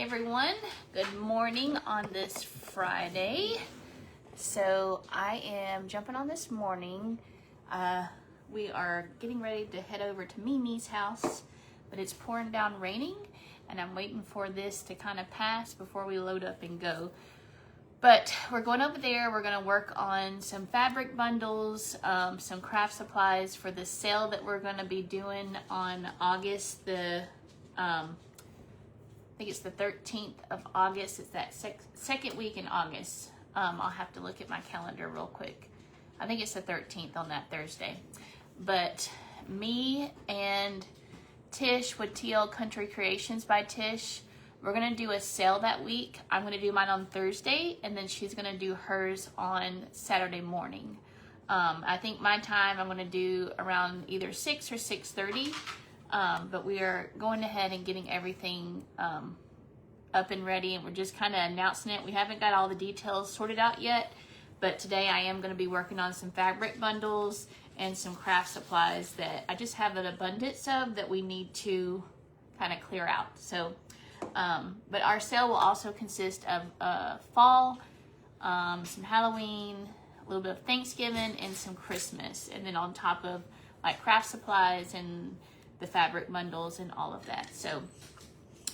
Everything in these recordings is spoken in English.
Hey everyone, good morning on this Friday. So I am jumping on this morning. We are getting ready to head over to Mimi's house, but it's pouring down raining and I'm waiting for this to kind of pass before we load up and go. But we're going over there, we're gonna work on some fabric bundles, some craft supplies for the sale that we're gonna be doing on August I think it's the 13th of August. It's that second week in August. I'll have to look at my calendar real quick. I think it's the 13th on that Thursday. But me and Tish with TL Country Creations by Tish, we're gonna do a sale that week. I'm gonna do mine on Thursday, and then she's gonna do hers on Saturday morning. I think my time I'm gonna do around either 6 or 6:30. But we are going ahead and getting everything up and ready, and we're just kind of announcing it. We haven't got all the details sorted out yet, but today I am going to be working on some fabric bundles and some craft supplies that I just have an abundance of that we need to kind of clear out. So, but our sale will also consist of fall, some Halloween, a little bit of Thanksgiving, and some Christmas, and then on top of like craft supplies and the fabric bundles and all of that. So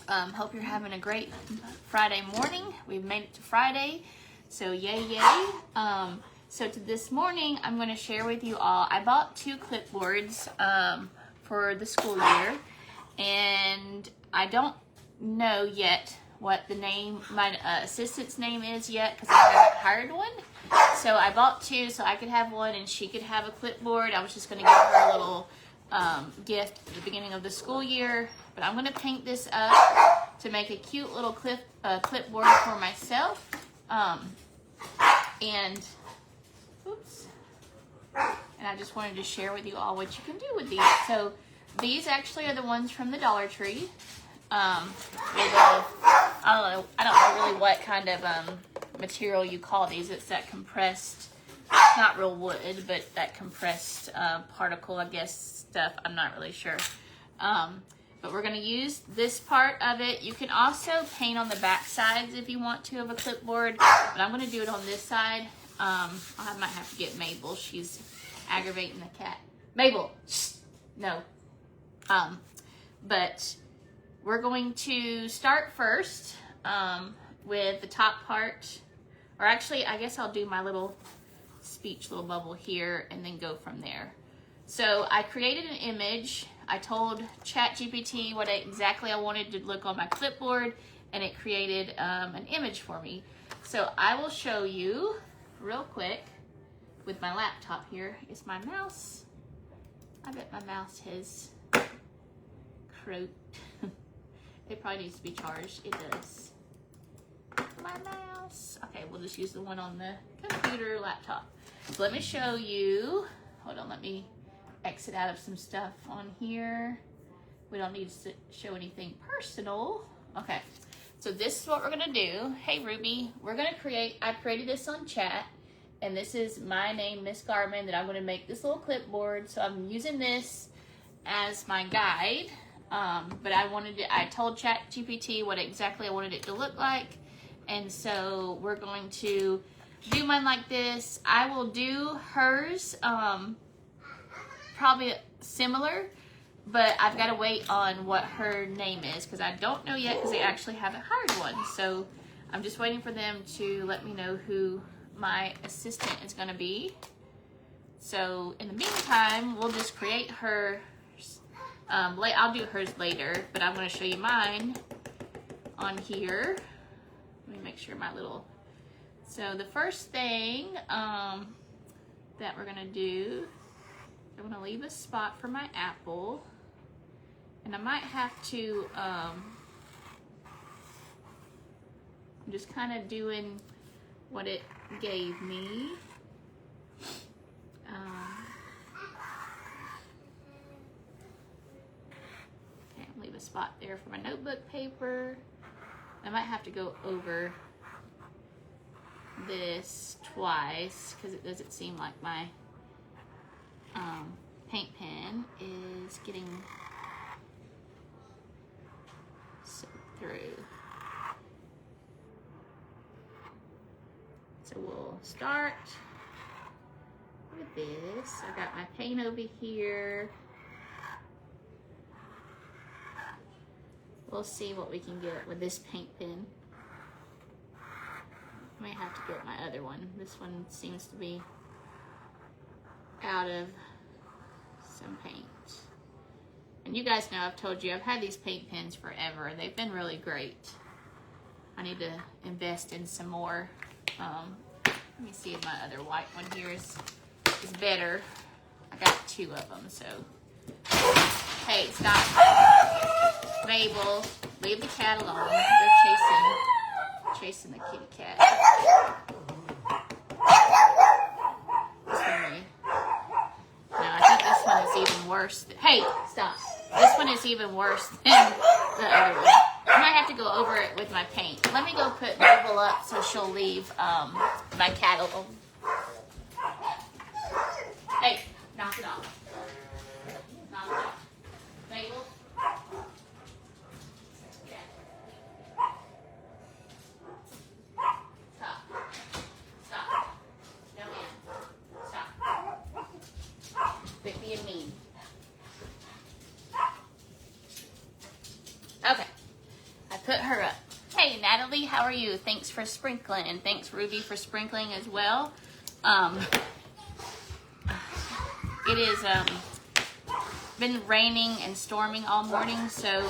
hope you're having a great Friday morning. We've made it to Friday, so yay yay. So to this morning, I'm going to share with you all, I bought 2 clipboards for the school year, and I don't know yet what the name, my assistant's name is yet, because I haven't hired one. So I bought 2 so I could have one and she could have a clipboard. I was just going to give her a little gift at the beginning of the school year, but I'm going to paint this up to make a cute little clipboard for myself, and I just wanted to share with you all what you can do with these. So these actually are the ones from the Dollar Tree. I don't know really what kind of material you call these. It's that compressed, not real wood, but that compressed particle, I guess, stuff. I'm not really sure. But we're going to use this part of it. You can also paint on the back sides if you want to of a clipboard, but I'm going to do it on this side. I might have to get Mabel. She's aggravating the cat. Mabel! Shh. No. But we're going to start first with the top part. Or actually, I guess I'll do my little speech little bubble here and then go from there. So I created an image. I told ChatGPT what exactly I wanted to look on my clipboard, and it created an image for me. So I will show you real quick with my laptop here. Is my mouse? I bet my mouse has croaked. It probably needs to be charged. It does. My mouse. Okay, we'll just use the one on the computer laptop. So let me show you. Hold on, let me exit out of some stuff on here. We don't need to show anything personal. Okay, so this is what we're gonna do. Hey Ruby, we're gonna I created this on chat, and this is my name, Miss Garmin, that I'm gonna make this little clipboard. So I'm using this as my guide, but I told ChatGPT what exactly I wanted it to look like, and so we're going to do mine like this. I will do hers probably similar, but I've got to wait on what her name is because I don't know yet because they actually haven't hired one. So I'm just waiting for them to let me know who my assistant is going to be. So in the meantime, we'll just create her. I'll do hers later, but I'm going to show you mine on here. Let me make sure my little... So the first thing that we're going to do, I'm going to leave a spot for my apple. And I might have to, I'm just kind of doing what it gave me. Okay, I'll leave a spot there for my notebook paper. I might have to go over this twice because it doesn't seem like my paint pen is getting soaked through. we'll start with this. I got my paint over here. We'll see what we can get with this paint pen. I may have to get my other one. This one seems to be out of some paint. And you guys know, I've told you, I've had these paint pens forever. They've been really great. I need to invest in some more. Let me see if my other white one here is better. I got 2 of them, so. Hey, stop. Mabel, leave the cat alone. They're chasing the kitty cat. This one, no, I think this one is even worse. Hey, stop. This one is even worse than the other one. I might have to go over it with my paint. Let me go put Mabel up so she'll leave my cat alone. Hey, knock it off. Knock it off. Mabel. Stop. Stop. No, ma'am. Stop. Quit being mean. Okay. I put her up. Hey, Natalie, how are you? Thanks for sprinkling. And thanks, Ruby, for sprinkling as well. It is been raining and storming all morning, so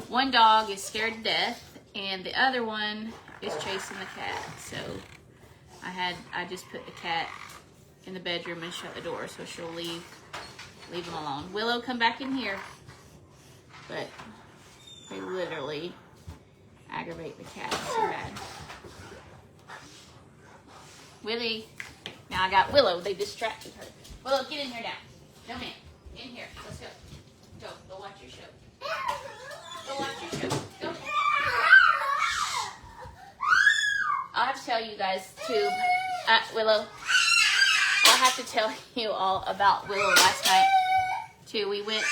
one dog is scared to death and the other one is chasing the cat. So I just put the cat in the bedroom and shut the door so she'll leave him alone. Willow, come back in here. But they literally aggravate the cat so bad. Willie, now I got Willow. They distracted her. Willow, get in here now. No, ma'am. In here. Let's go. Go watch your show. Go watch your show. Go. I'll have to tell you guys too, Willow. I'll have to tell you all about Willow last night too. We went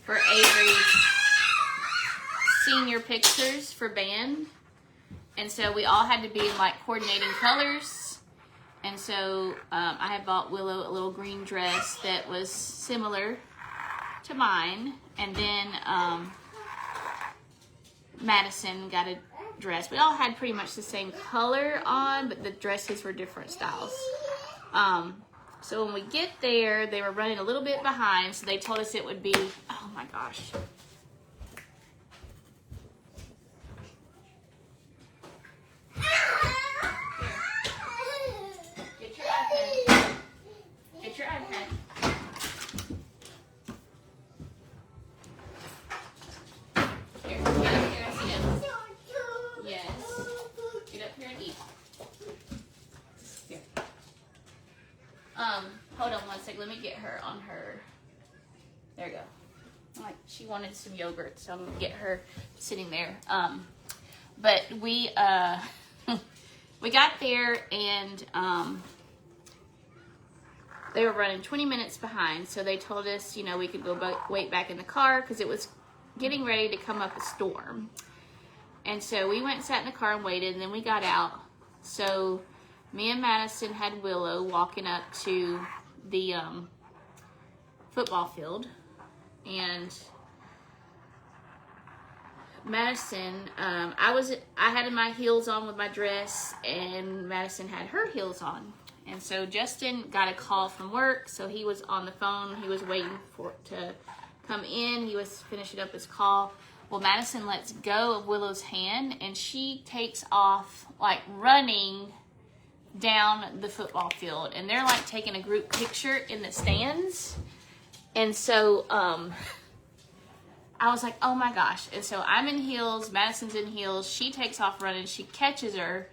for Avery's senior pictures for band, and so we all had to be in like coordinating colors. And so I had bought Willow a little green dress that was similar to mine. And then Madison got a dress. We all had pretty much the same color on, but the dresses were different styles. So when we get there, they were running a little bit behind. So they told us it would be, oh my gosh. Get your iPad. Here, get up here and sit down. Yes. Get up here and eat. Here. Hold on one sec. Let me get her on her. There you go. Like, she wanted some yogurt, so I'm gonna get her sitting there. But we we got there and they were running 20 minutes behind, so they told us, you know, we could go wait back in the car because it was getting ready to come up a storm. And so we went and sat in the car and waited, and then we got out. So me and Madison had Willow walking up to the football field, and Madison, I had my heels on with my dress, and Madison had her heels on. And so Justin got a call from work, so he was on the phone. He was waiting for it to come in. He was finishing up his call. Well, Madison lets go of Willow's hand, and she takes off, like, running down the football field. And they're, like, taking a group picture in the stands. And so I was like, oh, my gosh. And so I'm in heels. Madison's in heels. She takes off running. She catches her.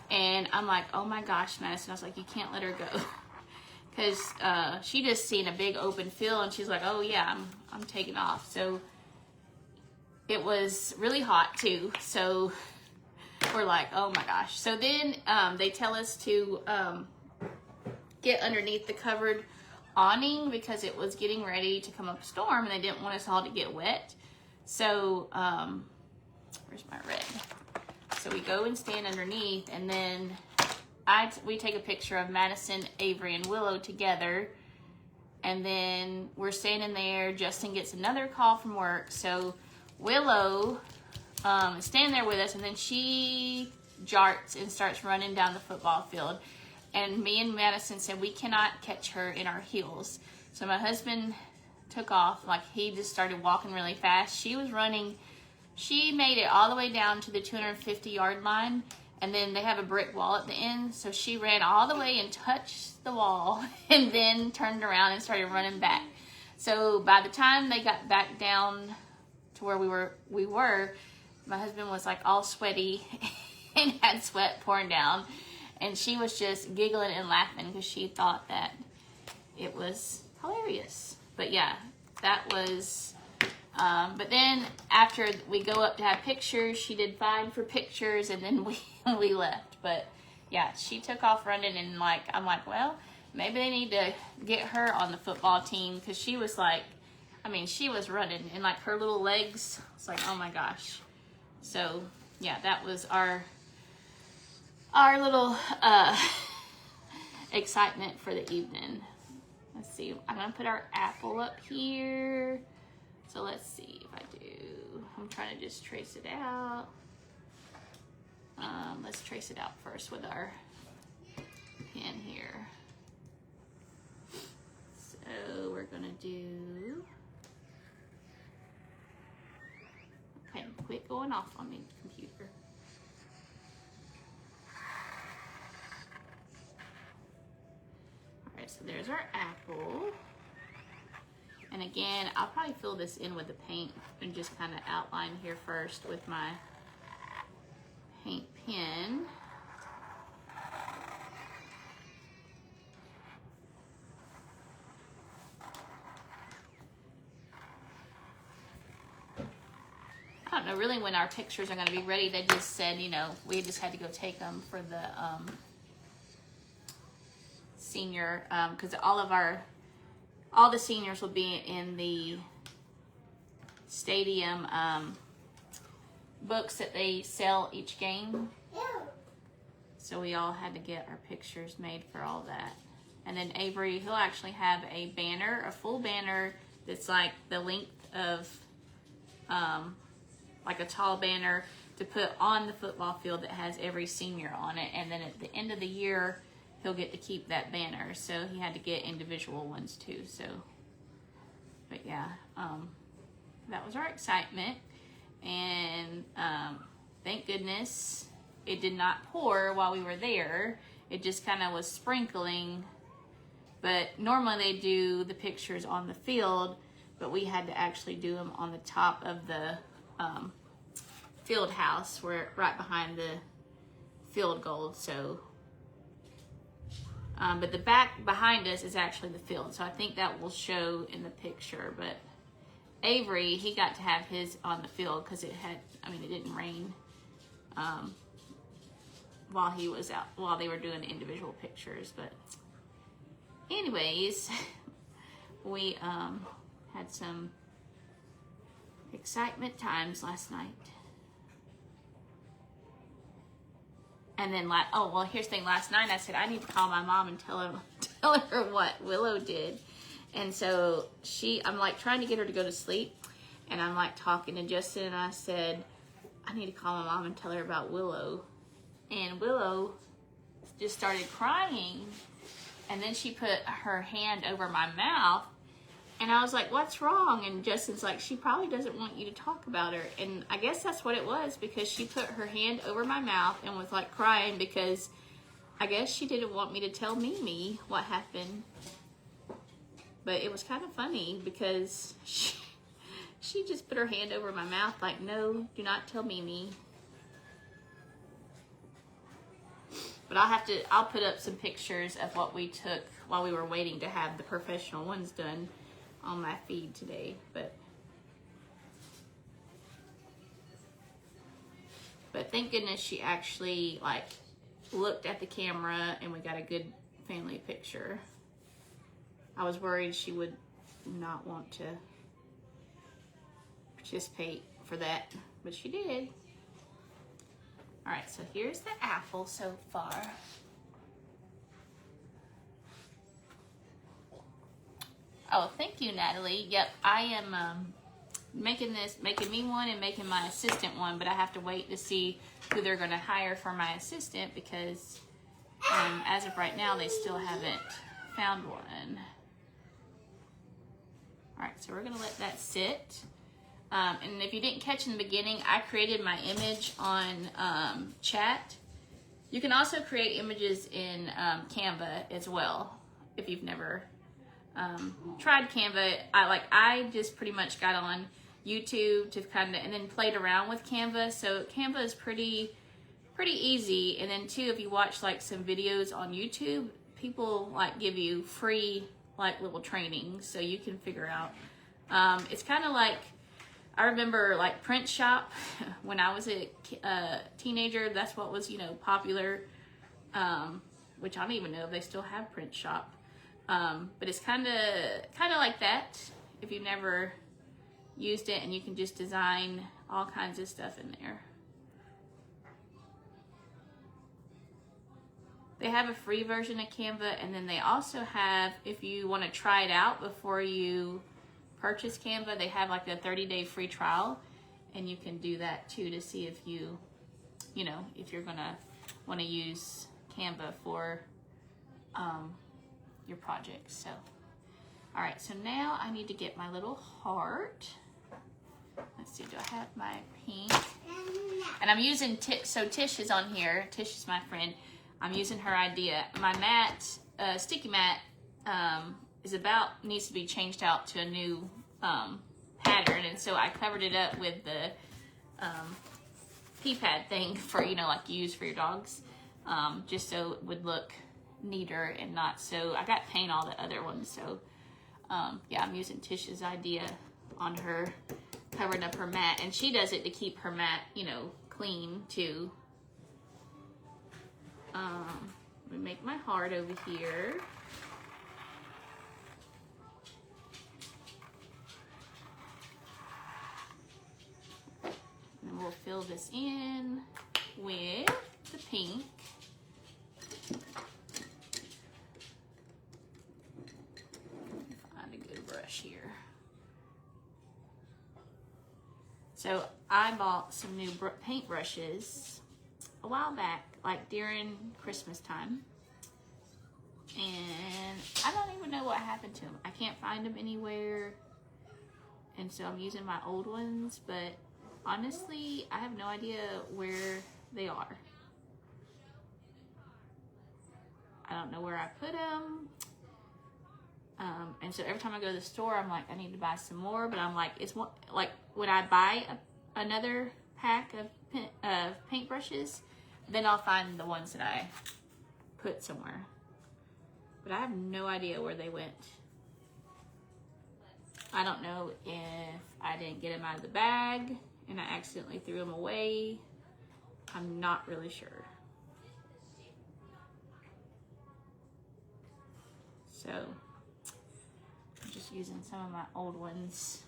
And I'm like, oh my gosh, Madison. I was like, you can't let her go. Because she just seen a big open field, and she's like, oh yeah, I'm taking off. So it was really hot too. So we're like, oh my gosh. So then they tell us to get underneath the covered awning because it was getting ready to come up a storm, and they didn't want us all to get wet. So where's my red? So we go and stand underneath, and then we take a picture of Madison, Avery, and Willow together. And then we're standing there. Justin gets another call from work. So Willow is standing there with us, and then she jarts and starts running down the football field. And me and Madison said we cannot catch her in our heels. So my husband took off. Like, he just started walking really fast. She was running. She made it all the way down to the 250-yard line. And then they have a brick wall at the end. So she ran all the way and touched the wall and then turned around and started running back. So by the time they got back down to where we were, my husband was like all sweaty and had sweat pouring down. And she was just giggling and laughing because she thought that it was hilarious. But yeah, that was... but then after we go up to have pictures, she did fine for pictures, and then we left. But yeah, she took off running, and like, I'm like, well, maybe they need to get her on the football team, because she was like, I mean, she was running, and like her little legs, it's like, oh my gosh. So yeah, that was our little excitement for the evening. Let's see, I'm gonna put our apple up here. So let's see if I do. I'm trying to just trace it out. Let's trace it out first with our pen here. So we're gonna do, okay, quit going off on me, computer. All right, so there's our apple. And again, I'll probably fill this in with the paint and just kind of outline here first with my paint pen. I don't know really when our pictures are going to be ready. They just said, you know, we just had to go take them for the senior, because all the seniors will be in the stadium books that they sell each game. So we all had to get our pictures made for all that. And then Avery, he'll actually have a banner, a full banner that's like the length of like a tall banner to put on the football field that has every senior on it. And then at the end of the year, he'll get to keep that banner. So he had to get individual ones too. So, but yeah, that was our excitement. And thank goodness it did not pour while we were there. It just kind of was sprinkling. But normally they do the pictures on the field, but we had to actually do them on the top of the field house, where right behind the field goal. So, but the back behind us is actually the field. So I think that will show in the picture. But Avery, he got to have his on the field because it had, I mean, it didn't rain while he was out, while they were doing the individual pictures. But anyways, we had some excitement times last night. And then, oh, well, here's the thing. Last night I said, I need to call my mom and tell her what Willow did. And so I'm like trying to get her to go to sleep. And I'm like talking to Justin, and I said, I need to call my mom and tell her about Willow. And Willow just started crying. And then she put her hand over my mouth. And I was like, what's wrong? And Justin's like, she probably doesn't want you to talk about her. And I guess that's what it was, because she put her hand over my mouth and was like crying because I guess she didn't want me to tell Mimi what happened. But it was kind of funny because she just put her hand over my mouth like, no, do not tell Mimi. But I'll put up some pictures of what we took while we were waiting to have the professional ones done on my feed today. But thank goodness she actually like looked at the camera and we got a good family picture. I was worried she would not want to participate for that, but she did. All right, so here's the apple so far. Oh, thank you, Natalie. Yep, I am making me one and making my assistant one, but I have to wait to see who they're going to hire for my assistant because as of right now, they still haven't found one. All right, so we're going to let that sit. And if you didn't catch in the beginning, I created my image on chat. You can also create images in Canva as well if you've never tried Canva. I just pretty much got on YouTube to and then played around with Canva. So Canva is pretty easy. And then too, if you watch like some videos on YouTube, people like give you free like little trainings so you can figure out. It's kind of like, I remember like print shop when I was a teenager. That's what was, popular, which I don't even know if they still have print shop. But it's kind of like that if you've never used it, and you can just design all kinds of stuff in there. They have a free version of Canva, and then they also have, if you want to try it out before you purchase Canva, they have like a 30-day free trial, and you can do that too to see if if you're gonna want to use Canva for your projects. So, all right, so now I need to get my little heart. Let's see, do I have my pink? And I'm using Tish is on here. Tish is my friend. I'm using her idea. My mat, sticky mat, needs to be changed out to a new pattern, and so I covered it up with the pee pad thing for like you use for your dogs, just so it would look neater and not so. I got paint all the other ones, so yeah, I'm using Tish's idea on her covering up her mat, and she does it to keep her mat clean too. Let me make my heart over here. And then we'll fill this in with the pink. Find a good brush here. So I bought some new paint brushes a while back, like during Christmas time, and I don't even know what happened to them. I can't find them anywhere, and so I'm using my old ones, but honestly, I have no idea where they are. I don't know where I put them, and so every time I go to the store, I'm like, I need to buy some more, but I'm like, it's one, like when I buy another pack of paintbrushes, then I'll find the ones that I put somewhere. But I have no idea where they went. I don't know if I didn't get them out of the bag and I accidentally threw them away. I'm not really sure. So I'm just using some of my old ones.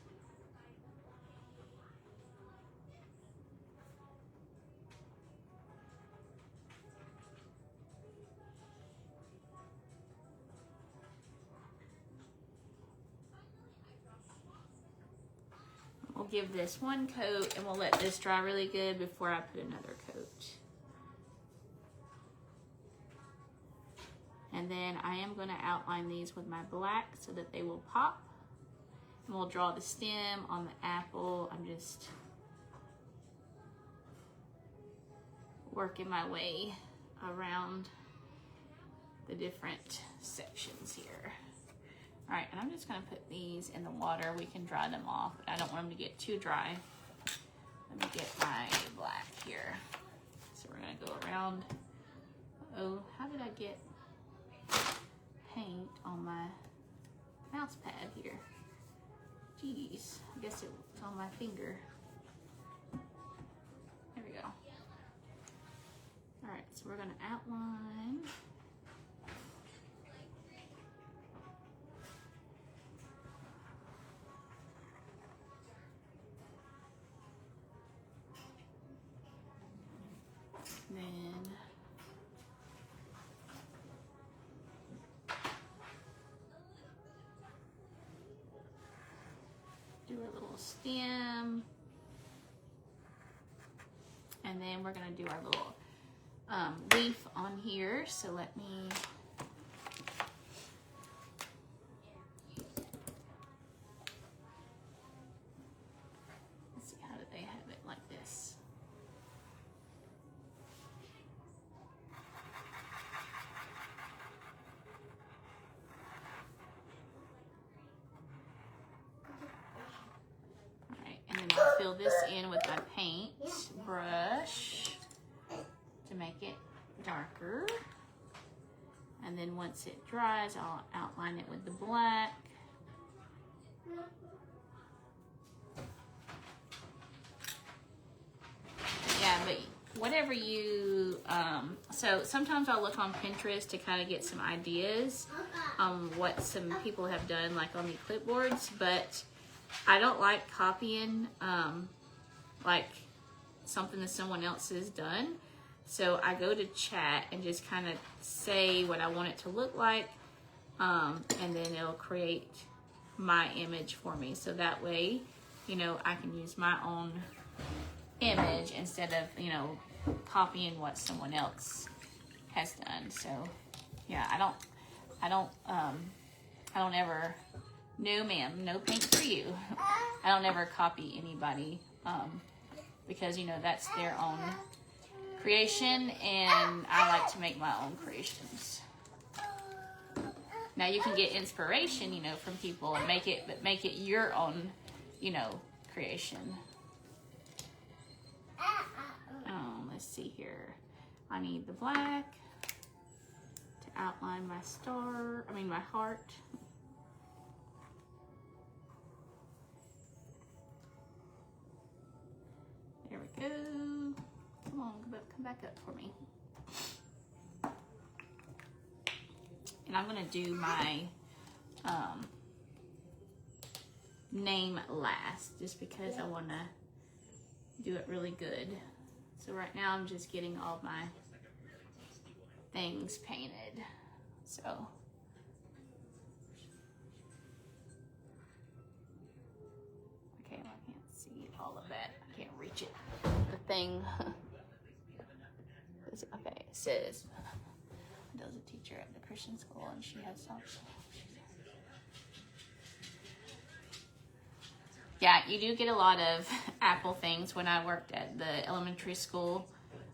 We'll give this one coat and we'll let this dry really good before I put another coat. And then I am going to outline these with my black so that they will pop. And we'll draw the stem on the apple. I'm just working my way around the different sections here. All right, and I'm just gonna put these in the water. We can dry them off, but I don't want them to get too dry. Let me get my black here. So we're gonna go around. Oh, how did I get paint on my mouse pad here? Jeez, I guess it's on my finger. There we go. All right, so we're gonna outline. Then little stem. And then we're gonna do our little leaf on here. So let me, let's see, how do they have it like this? All right, and then I'll fill this in with my paint brush to make it darker. And then once it dries, I'll outline it with the black. Yeah, but whatever you, so sometimes I'll look on Pinterest to kind of get some ideas on what some people have done, like on the clipboards, but I don't like copying like something that someone else has done. So I go to chat and just kind of say what I want it to look like, and then it'll create my image for me. So that way, you know, I can use my own image instead of, you know, copying what someone else has done. So yeah, I don't ever, no ma'am, no paint for you. I don't ever copy anybody, because, you know, that's their own creation, and I like to make my own creations. Now you can get inspiration, you know, from people and make it your own, you know, creation. Let's see here. I need the black to outline my star, my heart. There we go. Come on, come back up for me. And I'm gonna do my name last, just because I wanna do it really good. So right now I'm just getting all my things painted. So okay, I can't see all of that. I can't reach it. The thing. Okay, it says Adele's a teacher at the Christian school, and she has some. Yeah, you do get a lot of apple things. When I worked at the elementary school,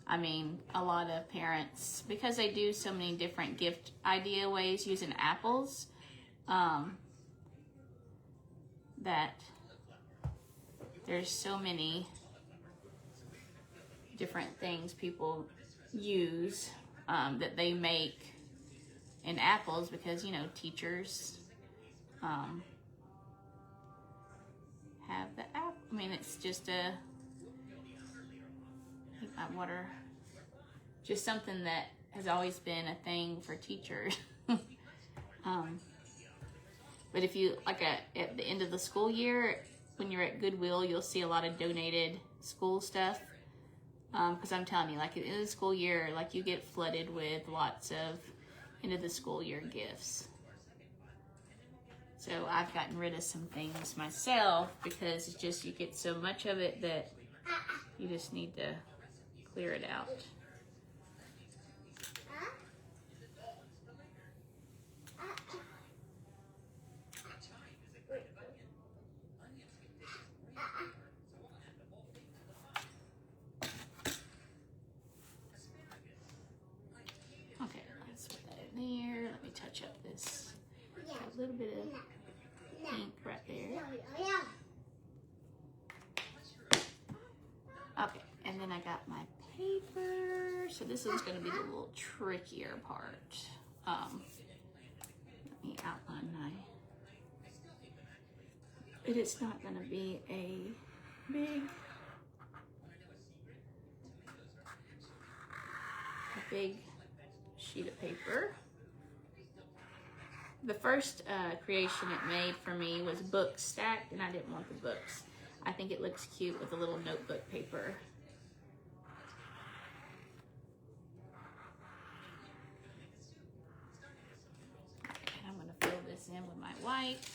I mean, a lot of parents, because they do so many different gift idea ways using apples, that there's so many different things people use that they make in apples, because, you know, teachers have the apple. I mean, it's just a, my water, just something that has always been a thing for teachers. But if you, like at the end of the school year, when you're at Goodwill, you'll see a lot of donated school stuff. Because I'm telling you, like at the end of the school year, like you get flooded with lots of end of the school year gifts. So I've gotten rid of some things myself, because it's just, you get so much of it that you just need to clear it out. Okay, let's put that in there. Let me touch up this. A little bit of ink right there. Okay, and then I got my paper. So this is going to be the little trickier part. Let me outline my. But it's not going to be a big sheet of paper. The first creation it made for me was books stacked, and I didn't want the books. I think it looks cute with a little notebook paper. And I'm going to fill this in with my white.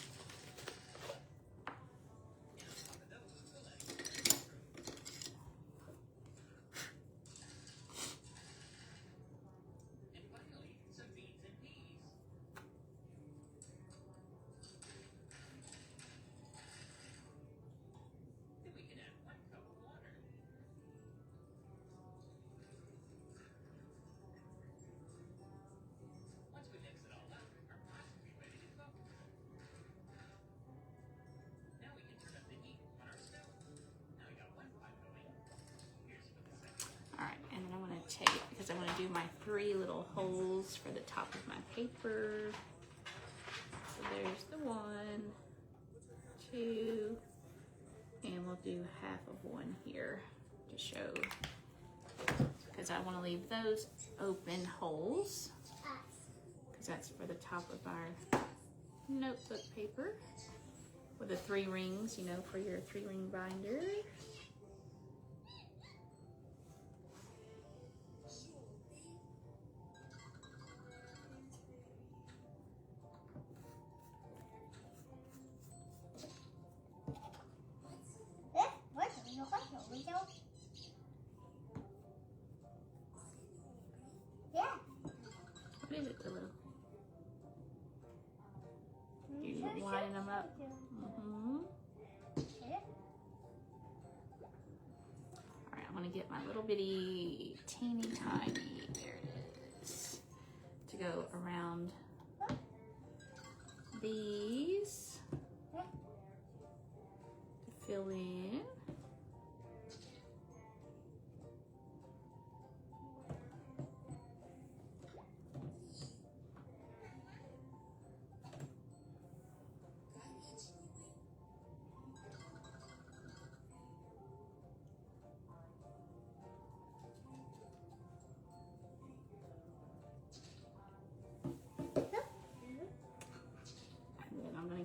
do my 3 little holes for the top of my paper. So there's the 1, 2, and we'll do half of 1 here to show, because I want to leave those open holes, because that's for the top of our notebook paper with the 3 rings, you know, for your 3-ring binder. What is it, Willow? You line them up. Alright, I'm going to get my little bitty, teeny tiny, there it is, to go around these to fill in.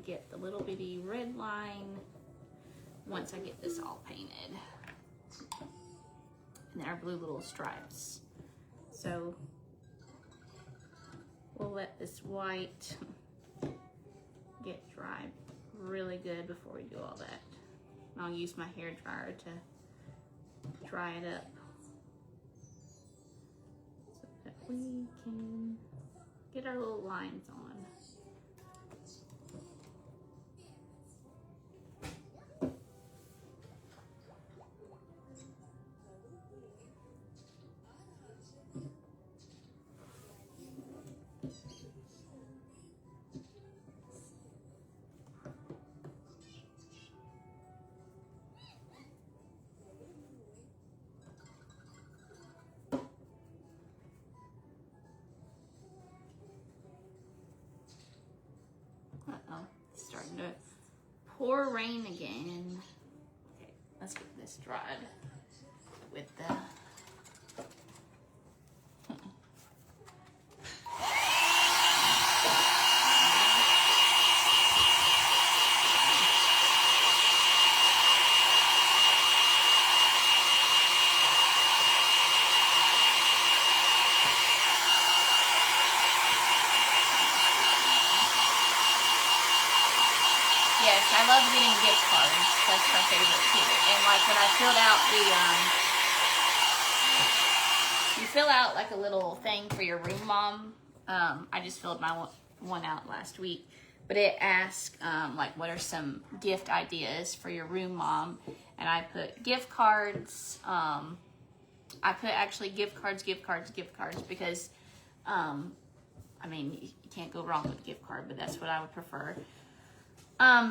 Get the little bitty red line once I get this all painted, and then our blue little stripes. So we'll let this white get dry really good before we do all that. And I'll use my hair dryer to dry it up so that we can get our little lines on. Uh-oh, it's starting to pour rain again. Okay, let's get this dried with the... Yes, I love getting gift cards. That's my favorite too. And like when I filled out the, you fill out like a little thing for your room mom. I just filled my one out last week, but it asks like what are some gift ideas for your room mom, and I put gift cards. I put actually gift cards because I mean you can't go wrong with a gift card, but that's what I would prefer.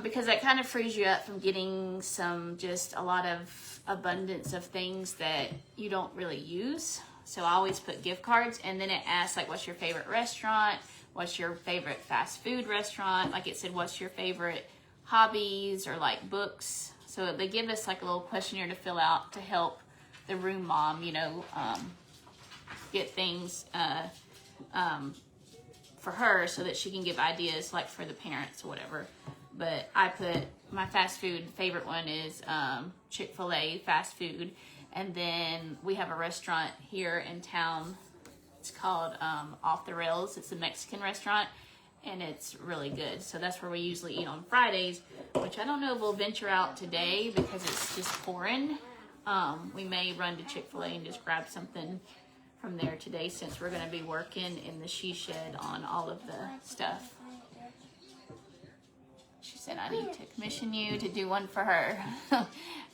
Because that kind of frees you up from getting just a lot of abundance of things that you don't really use. So I always put gift cards, and then it asks like, what's your favorite restaurant? What's your favorite fast food restaurant? Like it said, what's your favorite hobbies or like books? So they give us like a little questionnaire to fill out to help the room mom, you know, get things, for her so that she can give ideas like for the parents or whatever. But I put my fast food favorite one is Chick-fil-A fast food, and then we have a restaurant here in town. It's called Off the Rails. It's a Mexican restaurant, and it's really good. So that's where we usually eat on Fridays, which I don't know if we'll venture out today because it's just pouring. We may run to Chick-fil-A and just grab something from there today since we're going to be working in the she shed on all of the stuff. She said, I need to commission you to do one for her.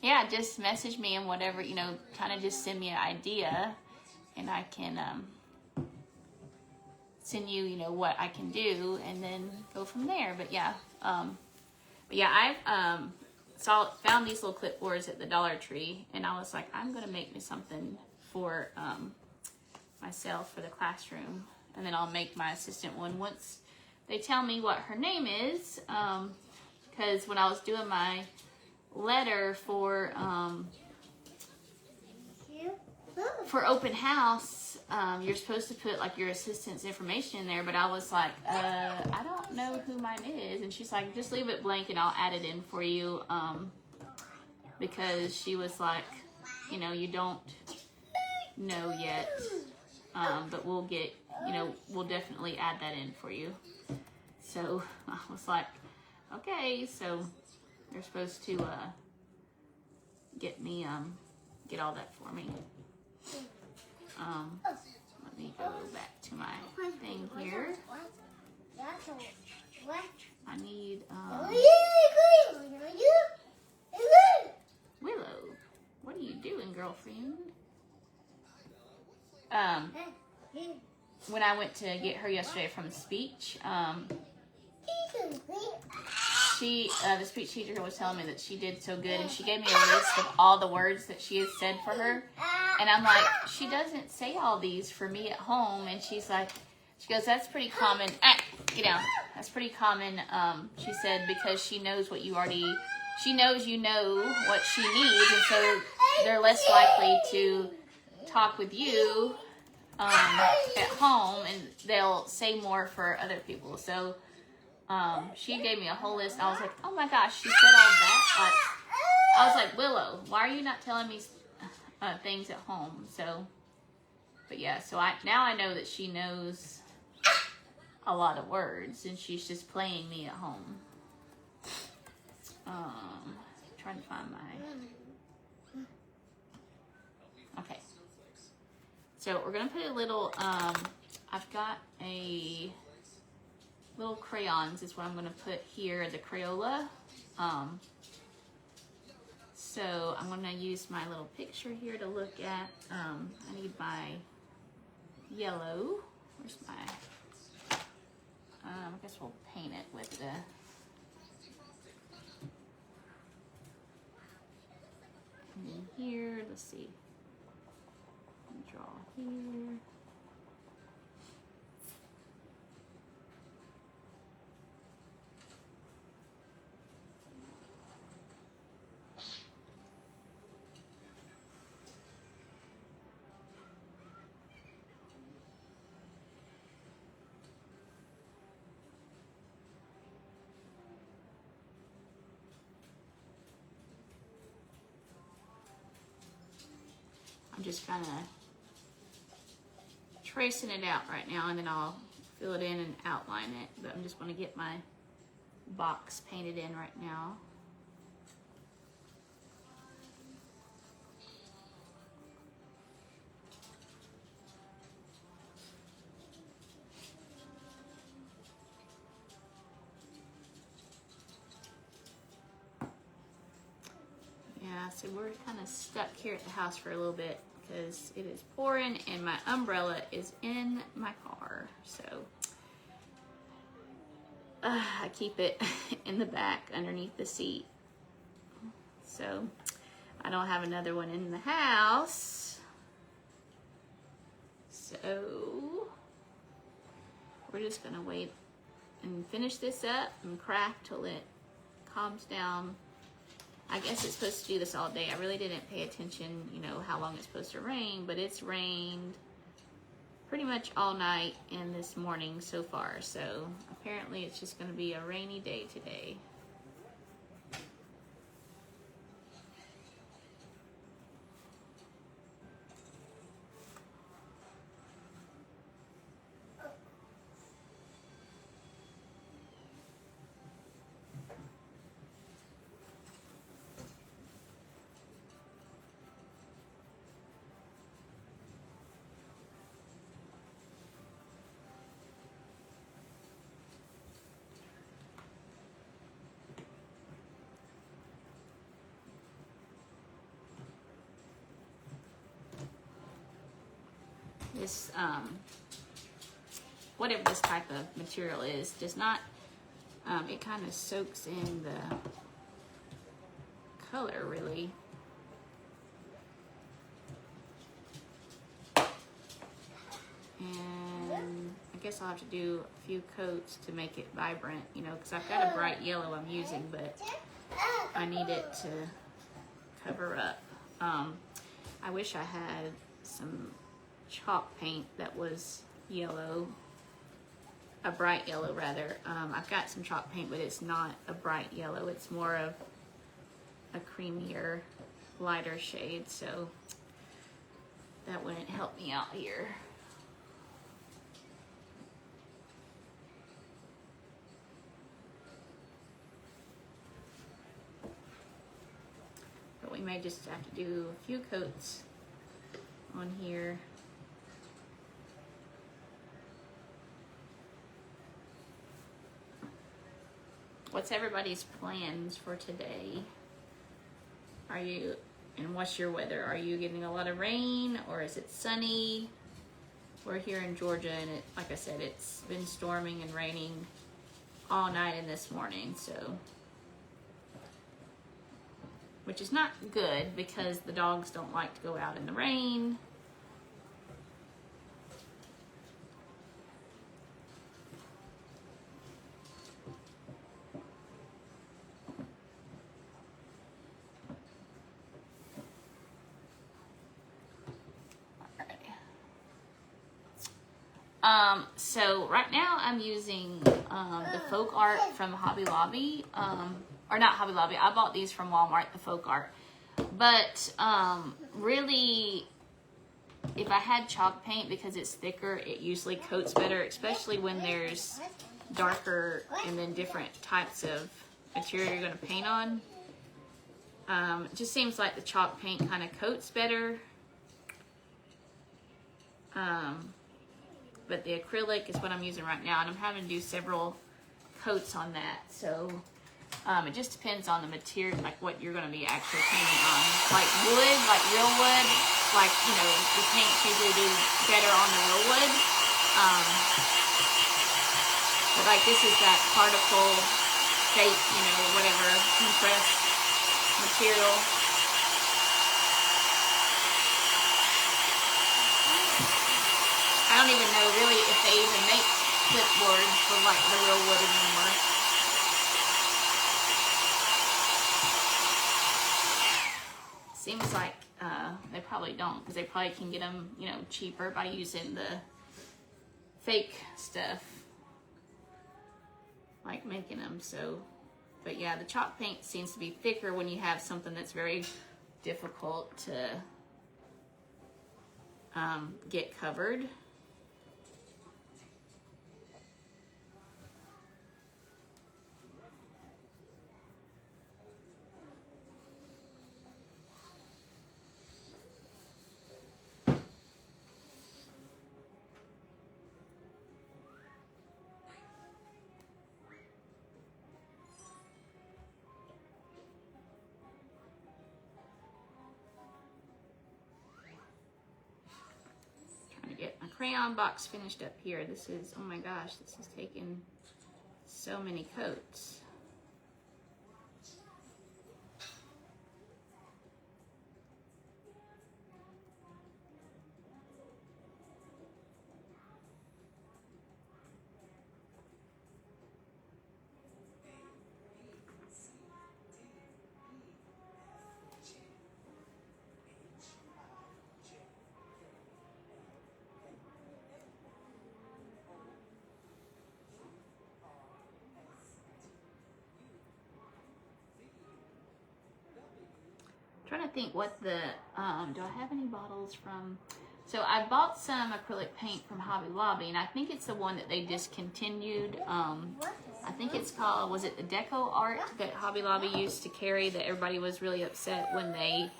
Yeah, just message me and whatever, you know, kind of just send me an idea and I can send you, you know, what I can do and then go from there. But yeah, I've found these little clipboards at the Dollar Tree, and I was like, I'm going to make me something for myself for the classroom, and then I'll make my assistant one once they tell me what her name is, because when I was doing my letter for open house, you're supposed to put like your assistant's information in there, but I was like, I don't know who mine is, and she's like, just leave it blank and I'll add it in for you, because she was like, you know, you don't know yet, but we'll get, you know, we'll definitely add that in for you. So I was like, okay, so they're supposed to get me, get all that for me. Let me go back to my thing here. I need, Willow, what are you doing, girlfriend? When I went to get her yesterday from speech, the speech teacher was telling me that she did so good, and she gave me a list of all the words that she has said for her, and I'm like, she doesn't say all these for me at home, and she goes, that's pretty common, get down, that's pretty common, she said, because she knows what you already, she knows you know what she needs, and so they're less likely to talk with you at home, and they'll say more for other people. So she gave me a whole list. I was like, oh my gosh, she said all that. I was like, Willow, why are you not telling me things at home? So, but yeah, so now I know that she knows a lot of words, and she's just playing me at home. Trying to find my. Okay. So we're gonna put a little. I've got a little crayons. Is what I'm gonna put here. The Crayola. So I'm gonna use my little picture here to look at. I need my yellow. Where's my? I guess we'll paint it with the. And then here, let's see. Draw here. I'm just kind of tracing it out right now, and then I'll fill it in and outline it. But I'm just going to get my box painted in right now. Yeah, so we're kind of stuck here at the house for a little bit because it is pouring and my umbrella is in my car. So I keep it in the back underneath the seat. So I don't have another one in the house. So we're just gonna wait and finish this up and craft till it calms down. I guess it's supposed to do this all day. I really didn't pay attention, you know, how long it's supposed to rain, but it's rained pretty much all night and this morning so far. So apparently it's just going to be a rainy day today. This, whatever this type of material is, does not, it kind of soaks in the color really. guess I'll have to do a few coats to make it vibrant, you know, because I've got a bright yellow I'm using, but I need it to cover up. I wish I had some chalk paint that was yellow, a bright yellow rather. I've got some chalk paint, but it's not a bright yellow. It's more of a creamier, lighter shade, so that wouldn't help me out here. But we may just have to do a few coats on here. What's everybody's plans for today? Are you, and what's your weather? Are you getting a lot of rain or is it sunny? We're here in Georgia and it, like I said, it's been storming and raining all night and this morning, so. Which is not good because the dogs don't like to go out in the rain. So right now I'm using the folk art from Hobby Lobby, or not Hobby Lobby, I bought these from Walmart, the folk art. But really, if I had chalk paint, because it's thicker, it usually coats better, especially when there's darker and then different types of material you're going to paint on. It just seems like the chalk paint kind of coats better. But the acrylic is what I'm using right now, and I'm having to do several coats on that. So it just depends on the material, like what you're going to be actually painting on. Like wood, like real wood, like, you know, the paints usually do better on the real wood. But like this is that particle shape, you know, whatever, compressed material. I don't even know really if they even make clipboards for like the real wood anymore. Seems like they probably don't, because they probably can get them, you know, cheaper by using the fake stuff, like making them. So, but yeah, the chalk paint seems to be thicker when you have something that's very difficult to get covered. Get my crayon box finished up here. This is, oh my gosh, this has taken so many coats. Trying to think what the, do I have any bottles from, so I bought some acrylic paint from Hobby Lobby, and I think it's the one that they discontinued. I think it's called, was it the Deco Art that Hobby Lobby used to carry, that everybody was really upset when they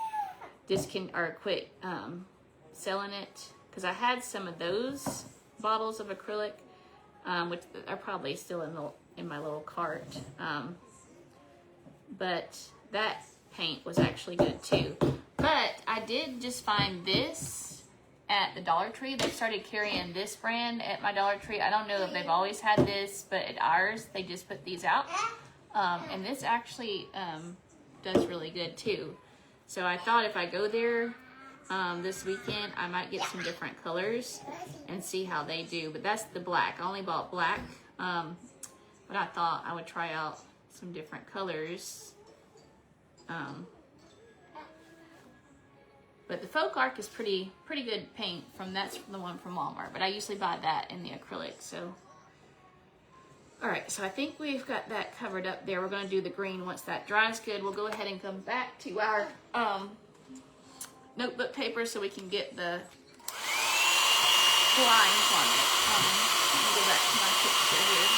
quit selling it? Because I had some of those bottles of acrylic, which are probably still in my little cart. But that paint was actually good too. But I did just find this at the Dollar Tree. They started carrying this brand at my Dollar Tree. I don't know if they've always had this, but at ours they just put these out. And this actually does really good too. So I thought if I go there this weekend. I might get some different colors and see how they do. But that's the black. I only bought black. But I thought I would try out some different colors. But the Folk Arc is pretty good paint. That's the one from Walmart. But I usually buy that in the acrylic. So, all right. So I think we've got that covered up there. We're going to do the green once that dries good. We'll go ahead and come back to our notebook paper so we can get the lines on it. Let me go back to my picture here.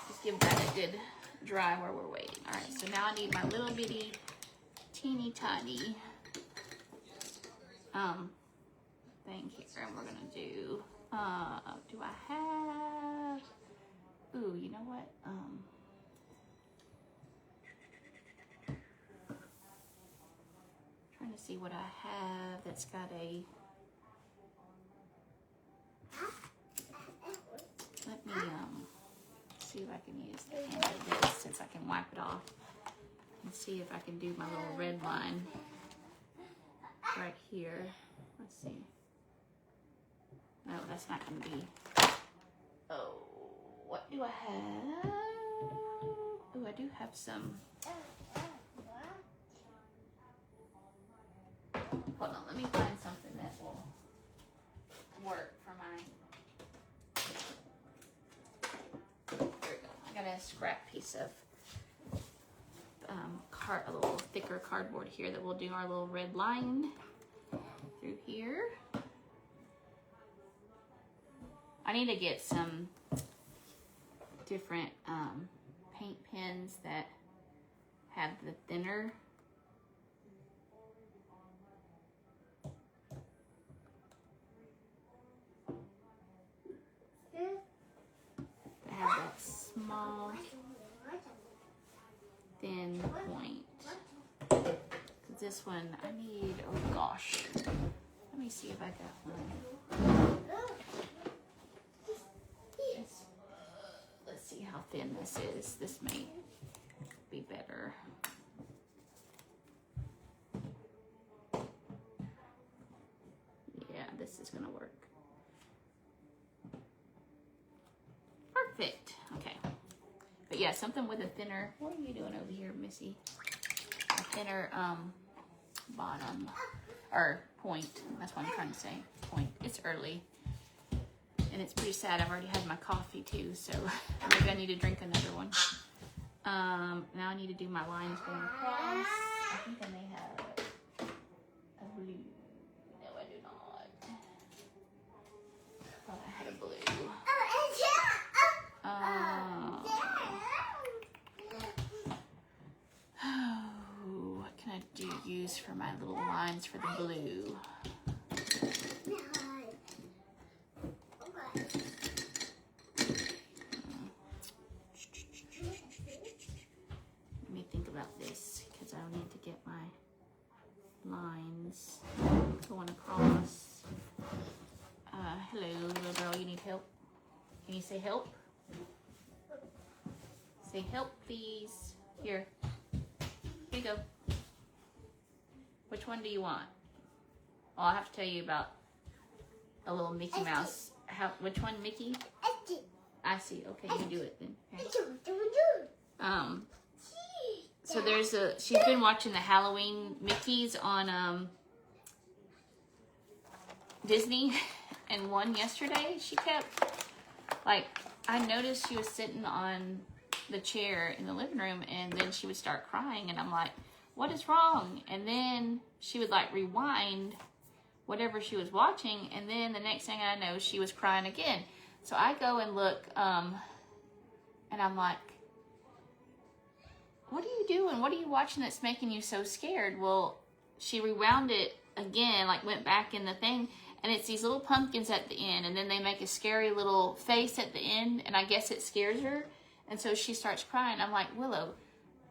Just give that a good dry while we're waiting. All right, so now I need my little bitty, teeny tiny thing here, and we're gonna do. Do I have? Ooh, you know what? Trying to see what I have that's got a. Let me see if I can use the hand of this since I can wipe it off and see if I can do my little red line right here. Let's see. No, that's not going to be. Oh, what do I have? Oh, I do have some. Hold on, let me find something that will work for my. There we go. I got a scrap piece of a little thicker cardboard here that we'll do our little red line through here. I need to get some different paint pens that have the thinner that small thin point. This one I need, oh gosh, let me see if I got one. Let's see how thin this is. This may be better. Yeah, this is gonna work. Perfect. Okay. But yeah, something with a thinner. What are you doing over here, Missy? A thinner bottom or point. That's what I'm trying to say. Point. It's early, and it's pretty sad. I've already had my coffee too, so maybe I need to drink another one. Now I need to do my lines going across. I think I may have a blue. No, I do not. I thought I had a blue. What can I use for my little lines for the blue? Let me think about this because I need to get my lines going across. Hello, little girl, you need help? Can you say help? Say help, please. Here you go. Which one do you want? Well, I'll have to tell you about a little Mickey Mouse. Which one, Mickey? I see. Okay, you do it then. Okay. So she's been watching the Halloween Mickeys on Disney, and one yesterday she kept, like, I noticed she was sitting on the chair in the living room, and then she would start crying, and I'm like, what is wrong? And then she would like rewind whatever she was watching, and then the next thing I know, she was crying again. So I go and look, and I'm like, what are you doing? What are you watching that's making you so scared? Well, she rewound it again, like went back in the thing, and it's these little pumpkins at the end, and then they make a scary little face at the end, and I guess it scares her. And so she starts crying. I'm like, Willow,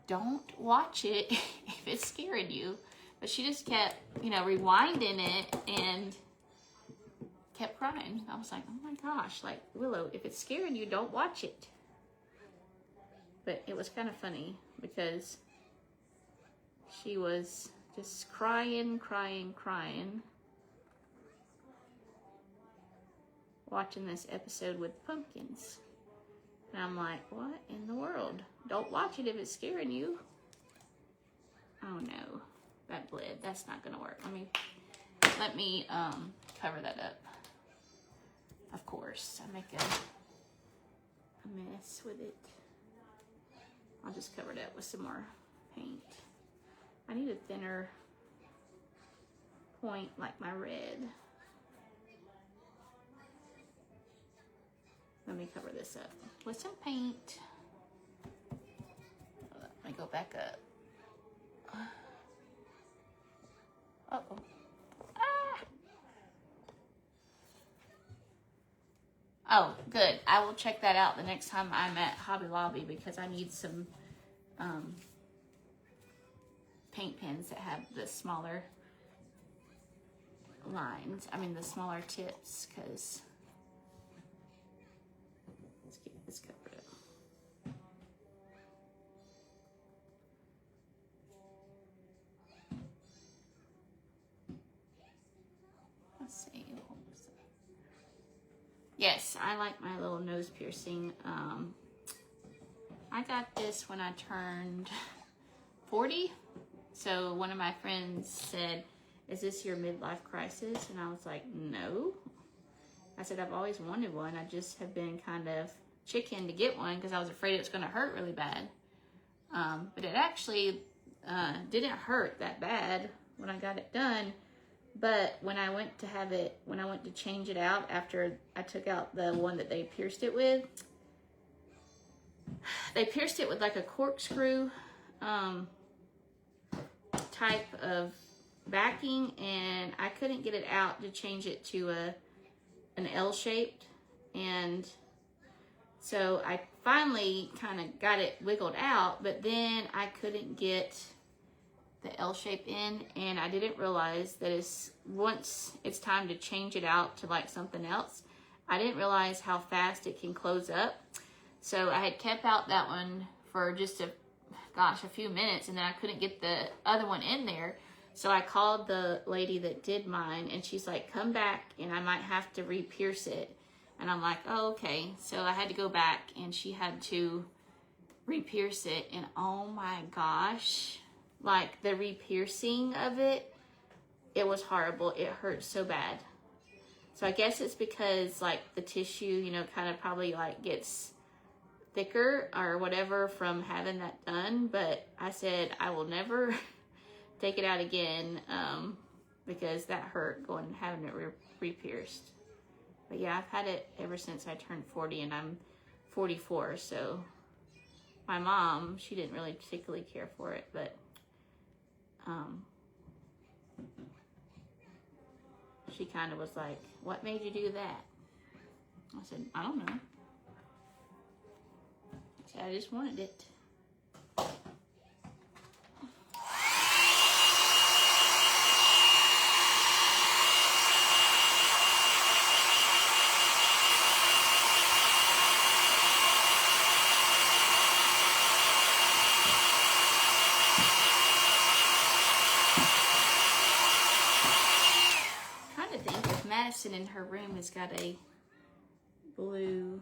don't watch it if it's scaring you. But she just kept, you know, rewinding it and kept crying. I was like, oh my gosh, like, Willow, if it's scaring you, don't watch it. But it was kind of funny because she was just crying, watching this episode with pumpkins. And I'm like, what in the world? Don't watch it if it's scaring you. Oh no, that bled. That's not gonna work. Let me cover that up. Of course, I make a mess with it. I'll just cover it up with some more paint. I need a thinner point like my red. Let me cover this up with some paint. Let me go back up. Uh-oh. Ah! Oh, good. I will check that out the next time I'm at Hobby Lobby because I need some paint pens that have the smaller lines. The smaller tips, because let's get this covered up. Let's see. Yes, I like my little nose piercing. I got this when I turned 40. So one of my friends said, is this your midlife crisis? And I was like, no. I said, I've always wanted one. I just have been kind of chicken to get one because I was afraid it was going to hurt really bad. But it actually didn't hurt that bad when I got it done. But when I went to change it out after I took out the one that they pierced it with, they pierced it with like a corkscrew type of backing, and I couldn't get it out to change it to an L-shaped, and so I finally kind of got it wiggled out, but then I couldn't get the L shape in, and I didn't realize that once it's time to change it out to like something else, I didn't realize how fast it can close up. So I had kept out that one for just a few minutes, and then I couldn't get the other one in there. So I called the lady that did mine, and she's like, come back and I might have to re-pierce it. And I'm like, oh, okay. So I had to go back, and she had to re-pierce it, and oh my gosh, like the re-piercing of it, it was horrible. It hurt so bad. So I guess it's because like the tissue, you know, kind of probably like gets thicker or whatever from having that done. But I said I will never take it out again because that hurt going and having it re-pierced. But yeah, I've had it ever since I turned 40, and I'm 44. So my mom, she didn't really particularly care for it, but she kind of was like, what made you do that? I said, I don't know. I said, I just wanted it. Madison in her room has got a blue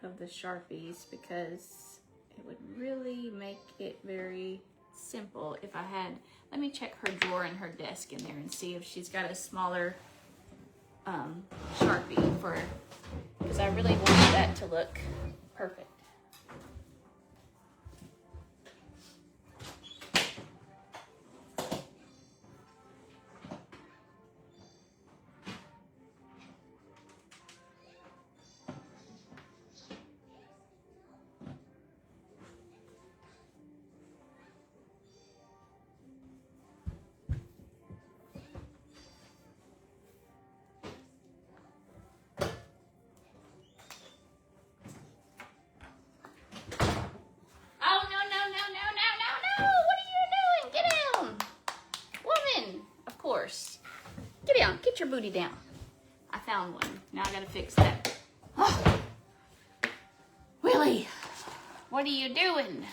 of the Sharpies, because it would really make it very simple if I had, let me check her drawer in her desk in there and see if she's got a smaller Sharpie for, because I really want that to look perfect. course. Get down. Get your booty down. I found one. Now I gotta fix that. Oh. Willie, what are you doing?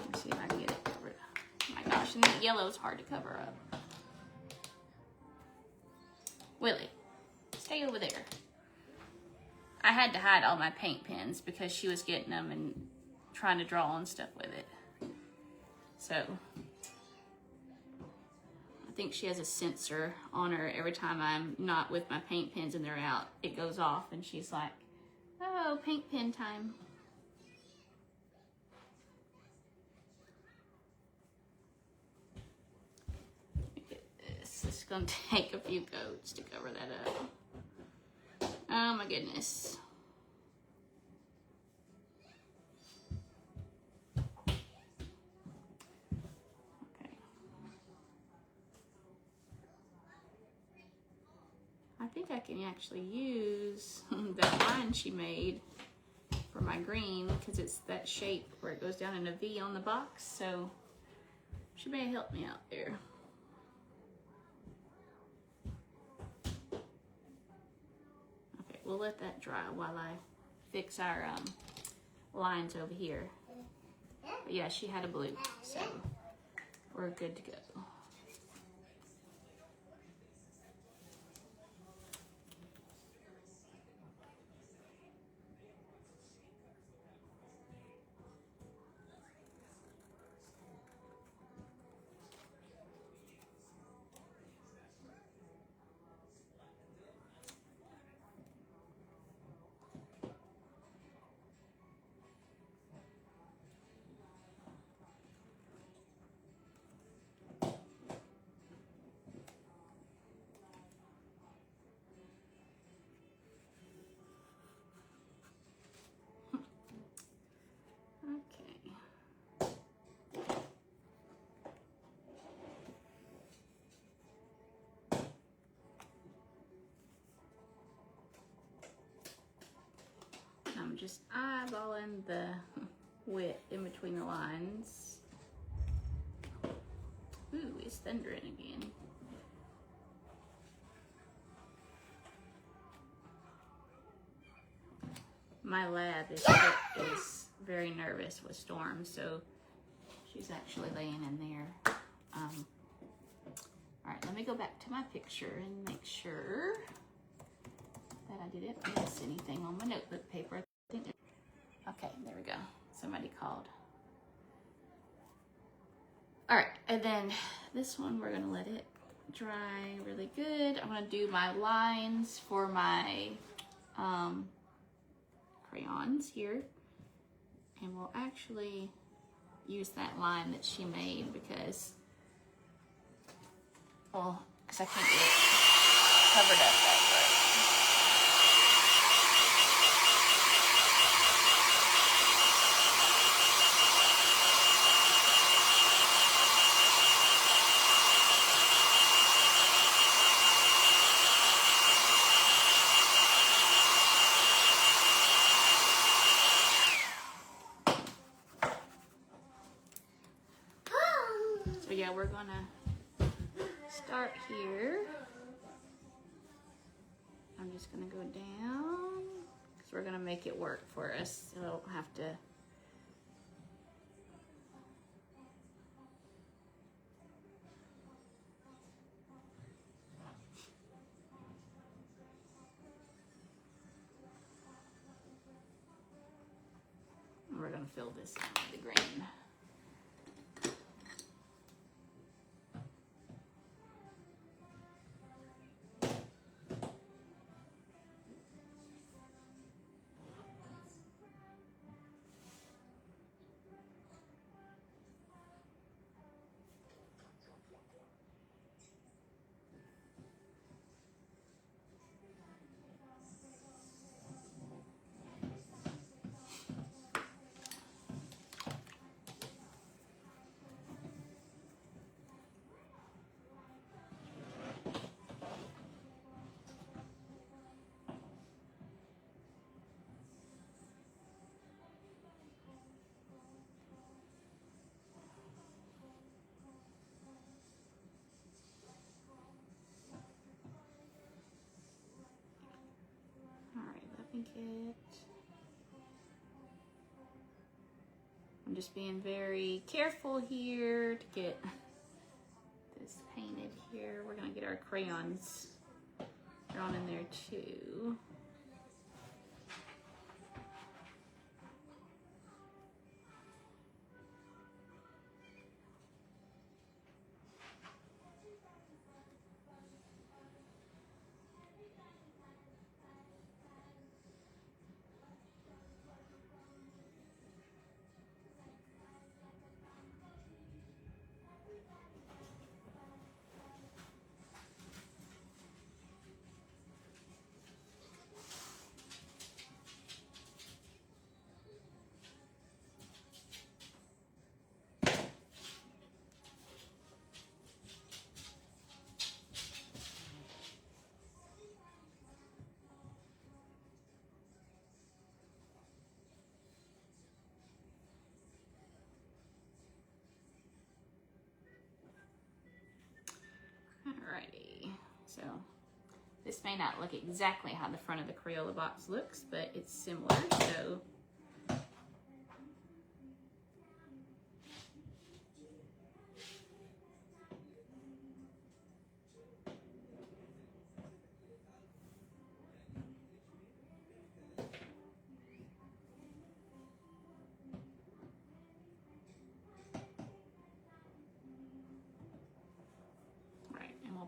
Let's see if I can get it covered. Oh my gosh, and that yellow is hard to cover up. Willie, stay over there. I had to hide all my paint pens because she was getting them and trying to draw on stuff with it. So, I think she has a sensor on her. Every time I'm not with my paint pens and they're out, it goes off and she's like, oh, paint pen time. Look at this. It's gonna take a few coats to cover that up. Oh my goodness. I think I can actually use that line she made for my green because it's that shape where it goes down in a V on the box. So she may help me out there. Okay, we'll let that dry while I fix our lines over here. But yeah, she had a blue, so we're good to go. I'm just eyeballing the width in between the lines. Ooh, it's thundering again. My lab is very nervous with storms, so she's actually laying in there. All right, let me go back to my picture and make sure that I didn't miss anything on my notebook paper. Okay, there we go. Somebody called. All right, and then this one, we're gonna let it dry really good. I'm gonna do my lines for my crayons here. And we'll actually use that line that she made because, well, because I can't get it covered up that way. So yeah, we're gonna start here. I'm just gonna go down because we're gonna make it work for us, so I don't have to. And we're gonna fill this in with the green. trinket. I'm just being very careful here to get this painted here. We're gonna get our crayons drawn in there too. Alrighty, so this may not look exactly how the front of the Crayola box looks, but it's similar, so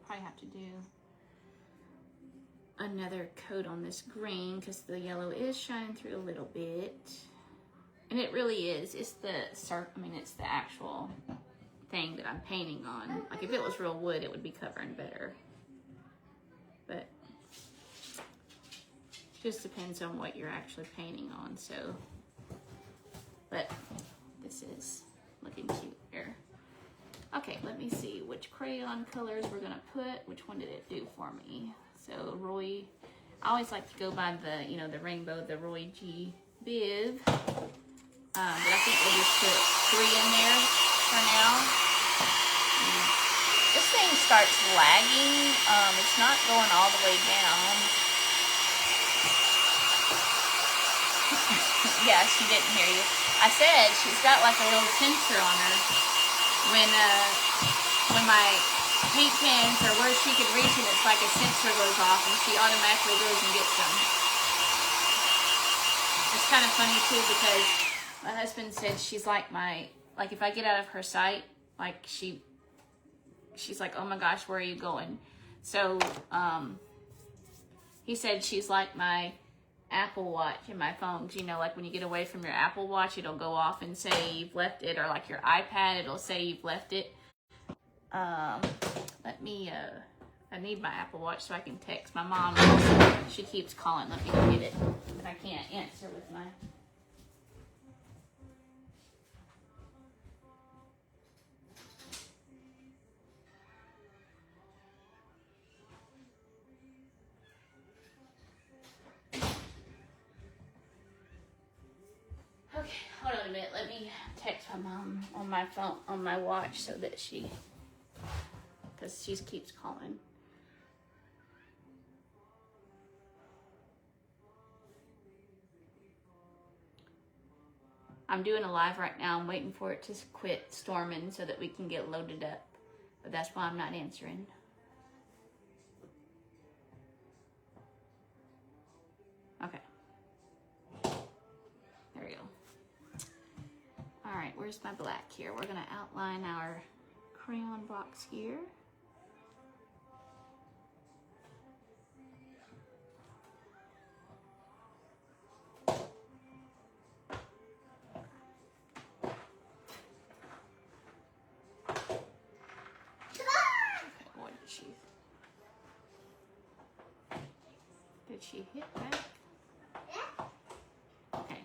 probably have to do another coat on this green because the yellow is shining through a little bit, and it really is. It's the it's the actual thing that I'm painting on. Like if it was real wood, it would be covering better, but just depends on what you're actually painting on. So, but this is looking cute here. Okay, let me see which crayon colors we're gonna put. Which one did it do for me? So Roy, I always like to go by the, the rainbow, the Roy G. Biv. But I think we'll just put 3 in there for now. This thing starts lagging. It's not going all the way down. Yeah, she didn't hear you. I said she's got like a little sensor on her. When my paint pans are where she could reach it, it's like a sensor goes off and she automatically goes and gets them. It's kind of funny too because my husband said she's like if I get out of her sight, like she's like, oh my gosh, where are you going? So he said she's like my Apple Watch in my phone. Like when you get away from your Apple Watch, it'll go off and say you've left it, or like your iPad, it'll say you've left it. I need my Apple Watch so I can text my mom. She keeps calling, let me go get it, but I can't answer with my... Okay, hold on a minute. Let me text my mom on my phone, on my watch, so that because she keeps calling. I'm doing a live right now. I'm waiting for it to quit storming so that we can get loaded up. But that's why I'm not answering. Okay. There we go. All right, where's my black here? We're gonna outline our crayon box here. Did she hit back? Okay.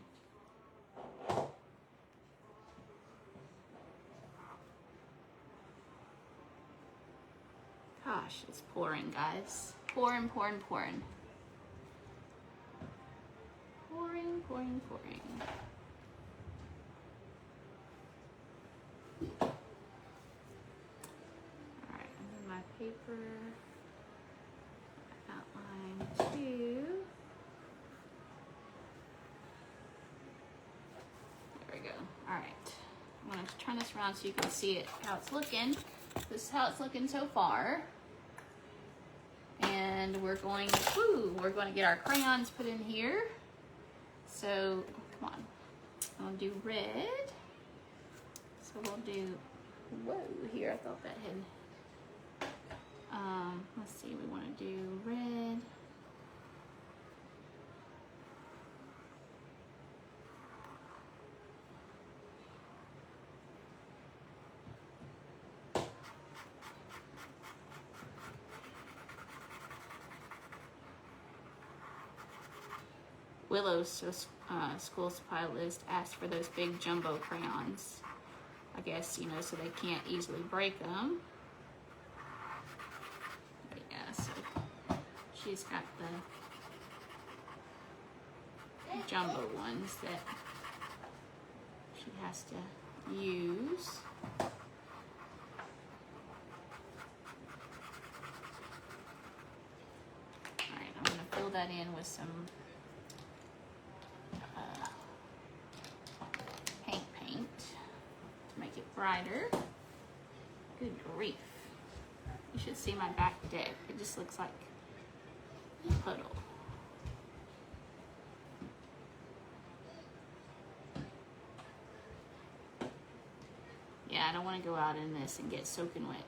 Gosh, it's pouring, guys. Pouring, pouring, pouring. Pouring, pouring, pouring. All right, and then my paper. Outline 2. All right, I'm going to turn this around so you can see it, how it's looking. This is how it's looking so far. And we're going to get our crayons put in here. So, come on. I'm going to do red. So we'll do, whoa, here, I thought that had, let's see, we want to do red. Willow's school supply list asked for those big jumbo crayons. I guess, you know, so they can't easily break them. But yeah, so she's got the jumbo ones that she has to use. Alright, I'm going to fill that in with some paint to make it brighter. Good grief. You should see my back deck. It just looks like a puddle. Yeah, I don't want to go out in this and get soaking wet.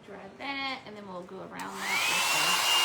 Dry that, and then we'll go around that with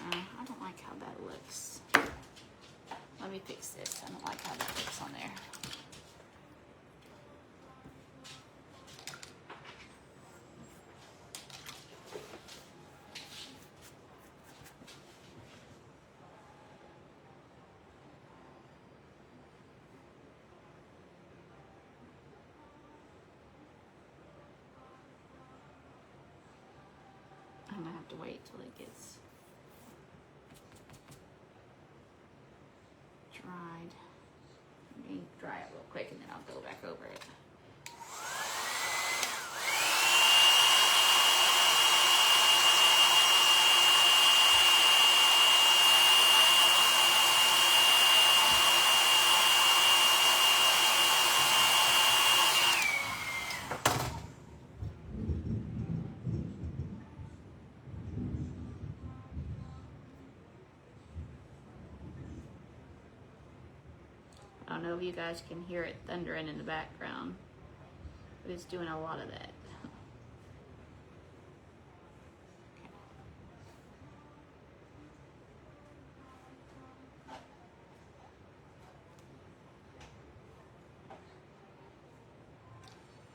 I don't like how that looks. Let me fix this. I don't like how that looks on there. I'm gonna have to wait till it gets dried. Let me dry it real quick and then I'll go back over it. I don't know if you guys can hear it thundering in the background, but it's doing a lot of that.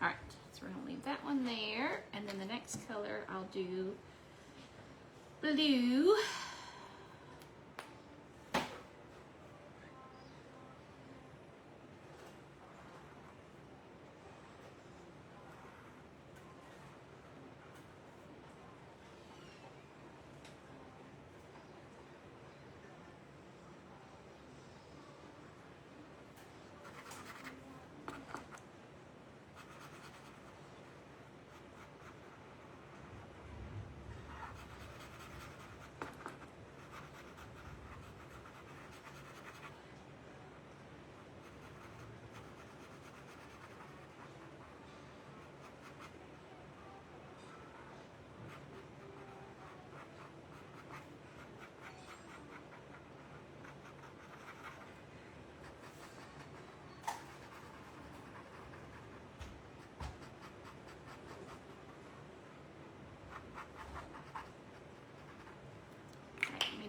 All right, so we're gonna leave that one there, and then the next color I'll do blue.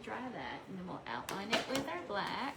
dry that, and then we'll outline it with our black.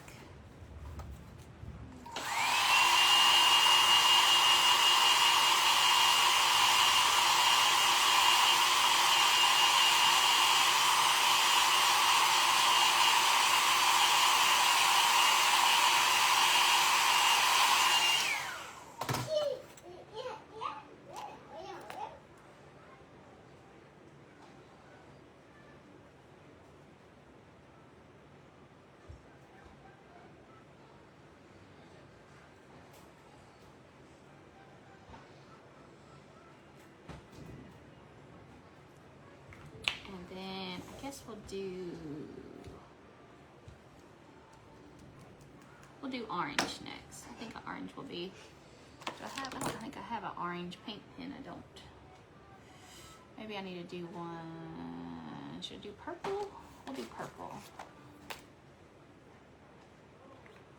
We'll do orange next. I think orange will be. I don't think I have an orange paint pen. I don't. Maybe I need to do one. Should I do purple? We'll do purple.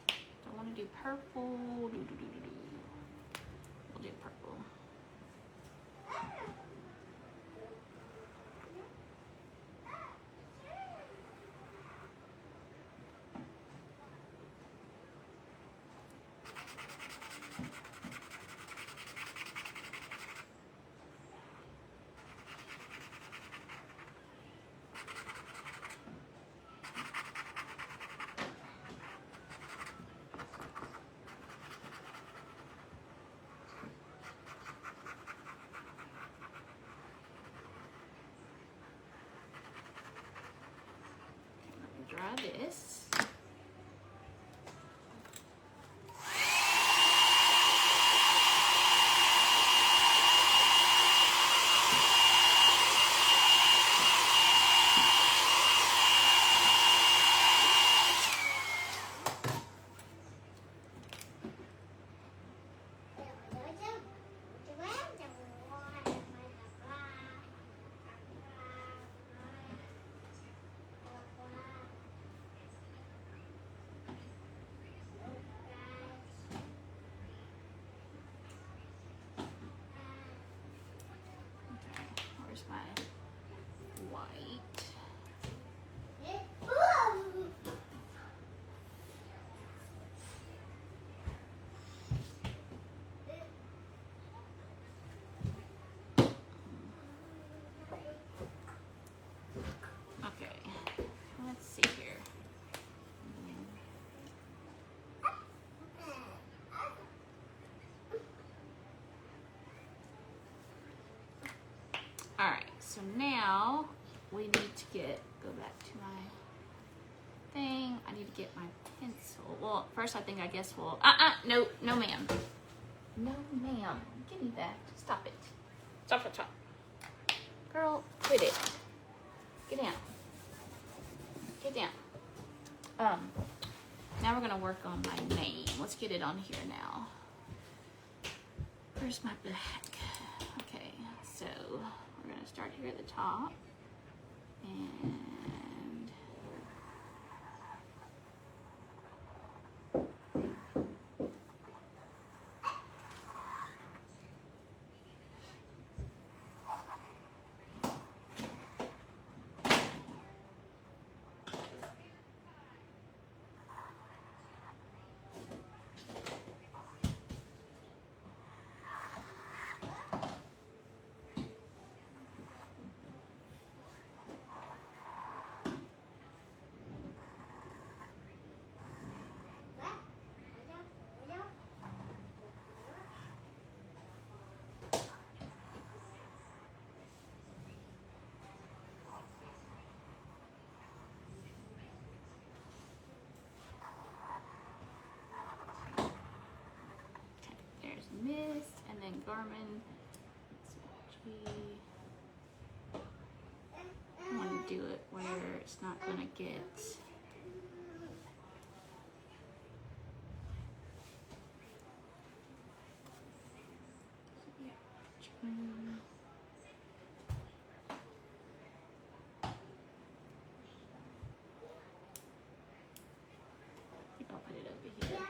I want to do purple. We'll do purple. Dry this. My white. Okay, let's see here. All right, so now we need to go back to my thing. I need to get my pencil. Well, first I guess we'll, no ma'am. No ma'am, give me that, stop it. Stop. Girl, quit it. Get down. Now we're gonna work on my name. Let's get it on here now. Where's my black? Okay, so we're gonna start here at the top, and Mist, and then Garmin. I want to do it where it's not going to get. I'll put it over here.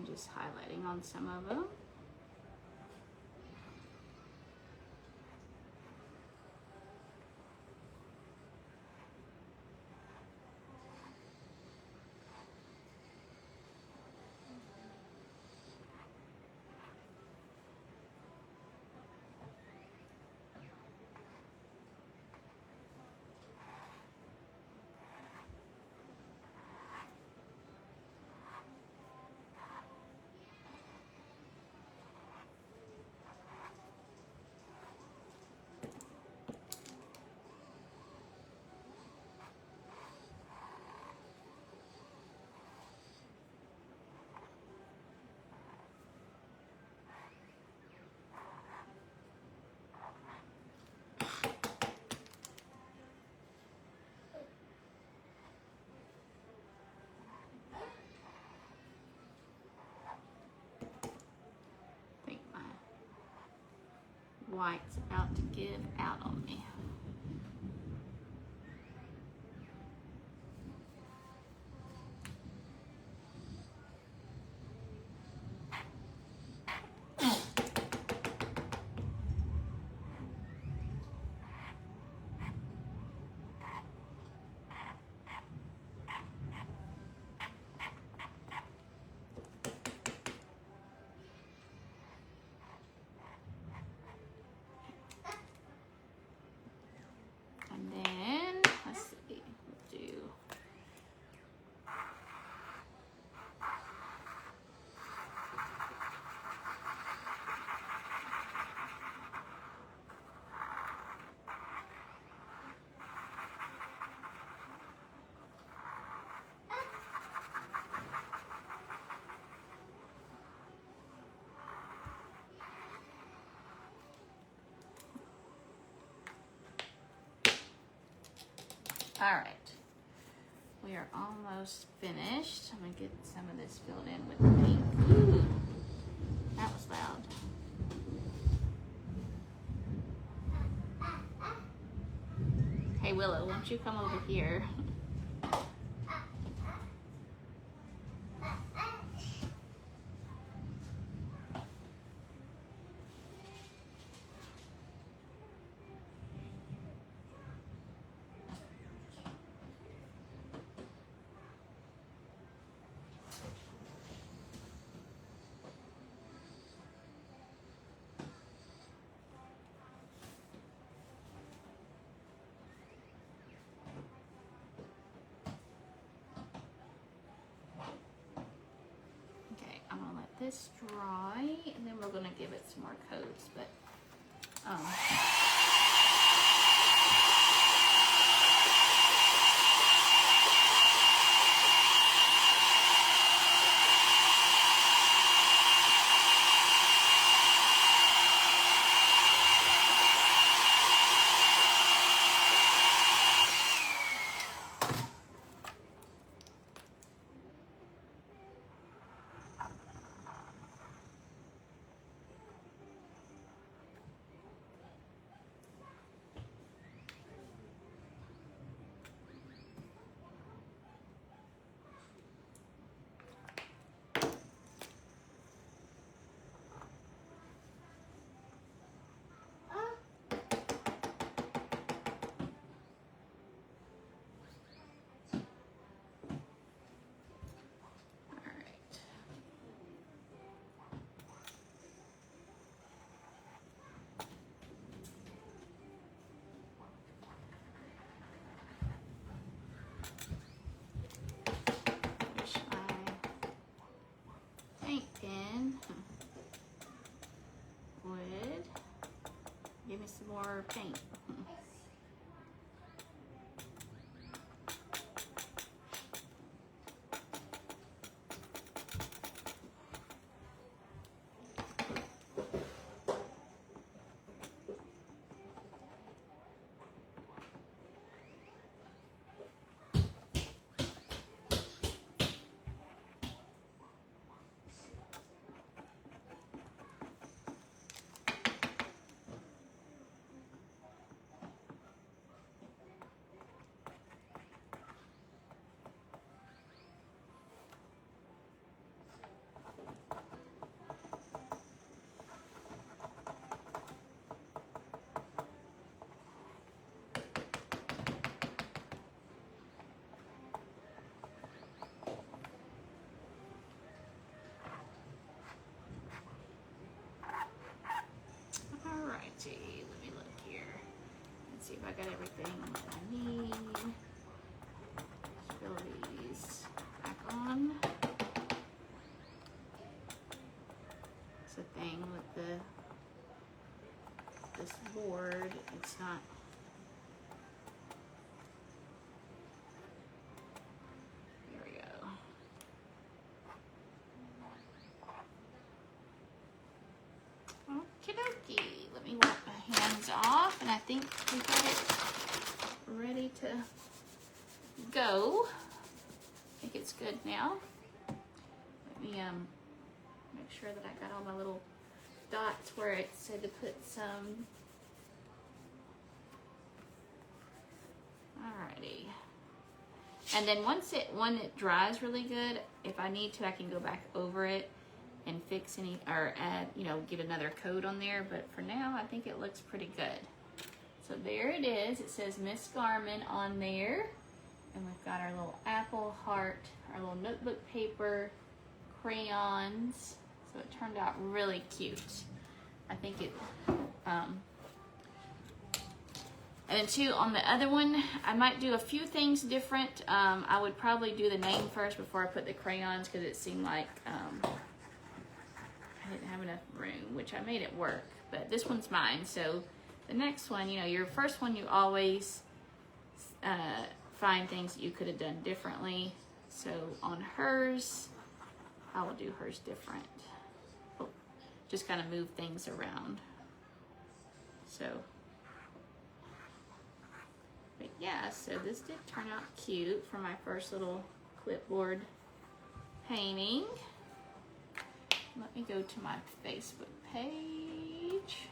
just highlighting on some of them. White's about to give out on me. And then, let's see, we'll do all right. We are almost finished. I'm gonna get some of this filled in with paint. Ooh, that was loud. Hey Willow, won't you come over here? This dry, and then we're gonna give it some more coats, but give me some more paint. I got everything that I need. Fill these back on. It's a thing with this board. It's not. There we go. Okie dokie. Let me wipe my hands off, and I think we got it ready to go. I think it's good now. Let me make sure that I got all my little dots where it said to put some. Alrighty. And then when it dries really good, if I need to, I can go back over it and fix any, or add, get another coat on there. But for now, I think it looks pretty good. So there it is. It says Miss Garmin on there. And we've got our little apple heart, our little notebook paper, crayons. So it turned out really cute. I think it, and then too, on the other one, I might do a few things different. I would probably do the name first before I put the crayons, because it seemed like I didn't have enough room, which I made it work. But this one's mine, so the next one, your first one, you always find things that you could have done differently. So on hers, I will do hers different. Oh, just kind of move things around. So, but yeah, so this did turn out cute for my first little clipboard painting. Let me go to my Facebook page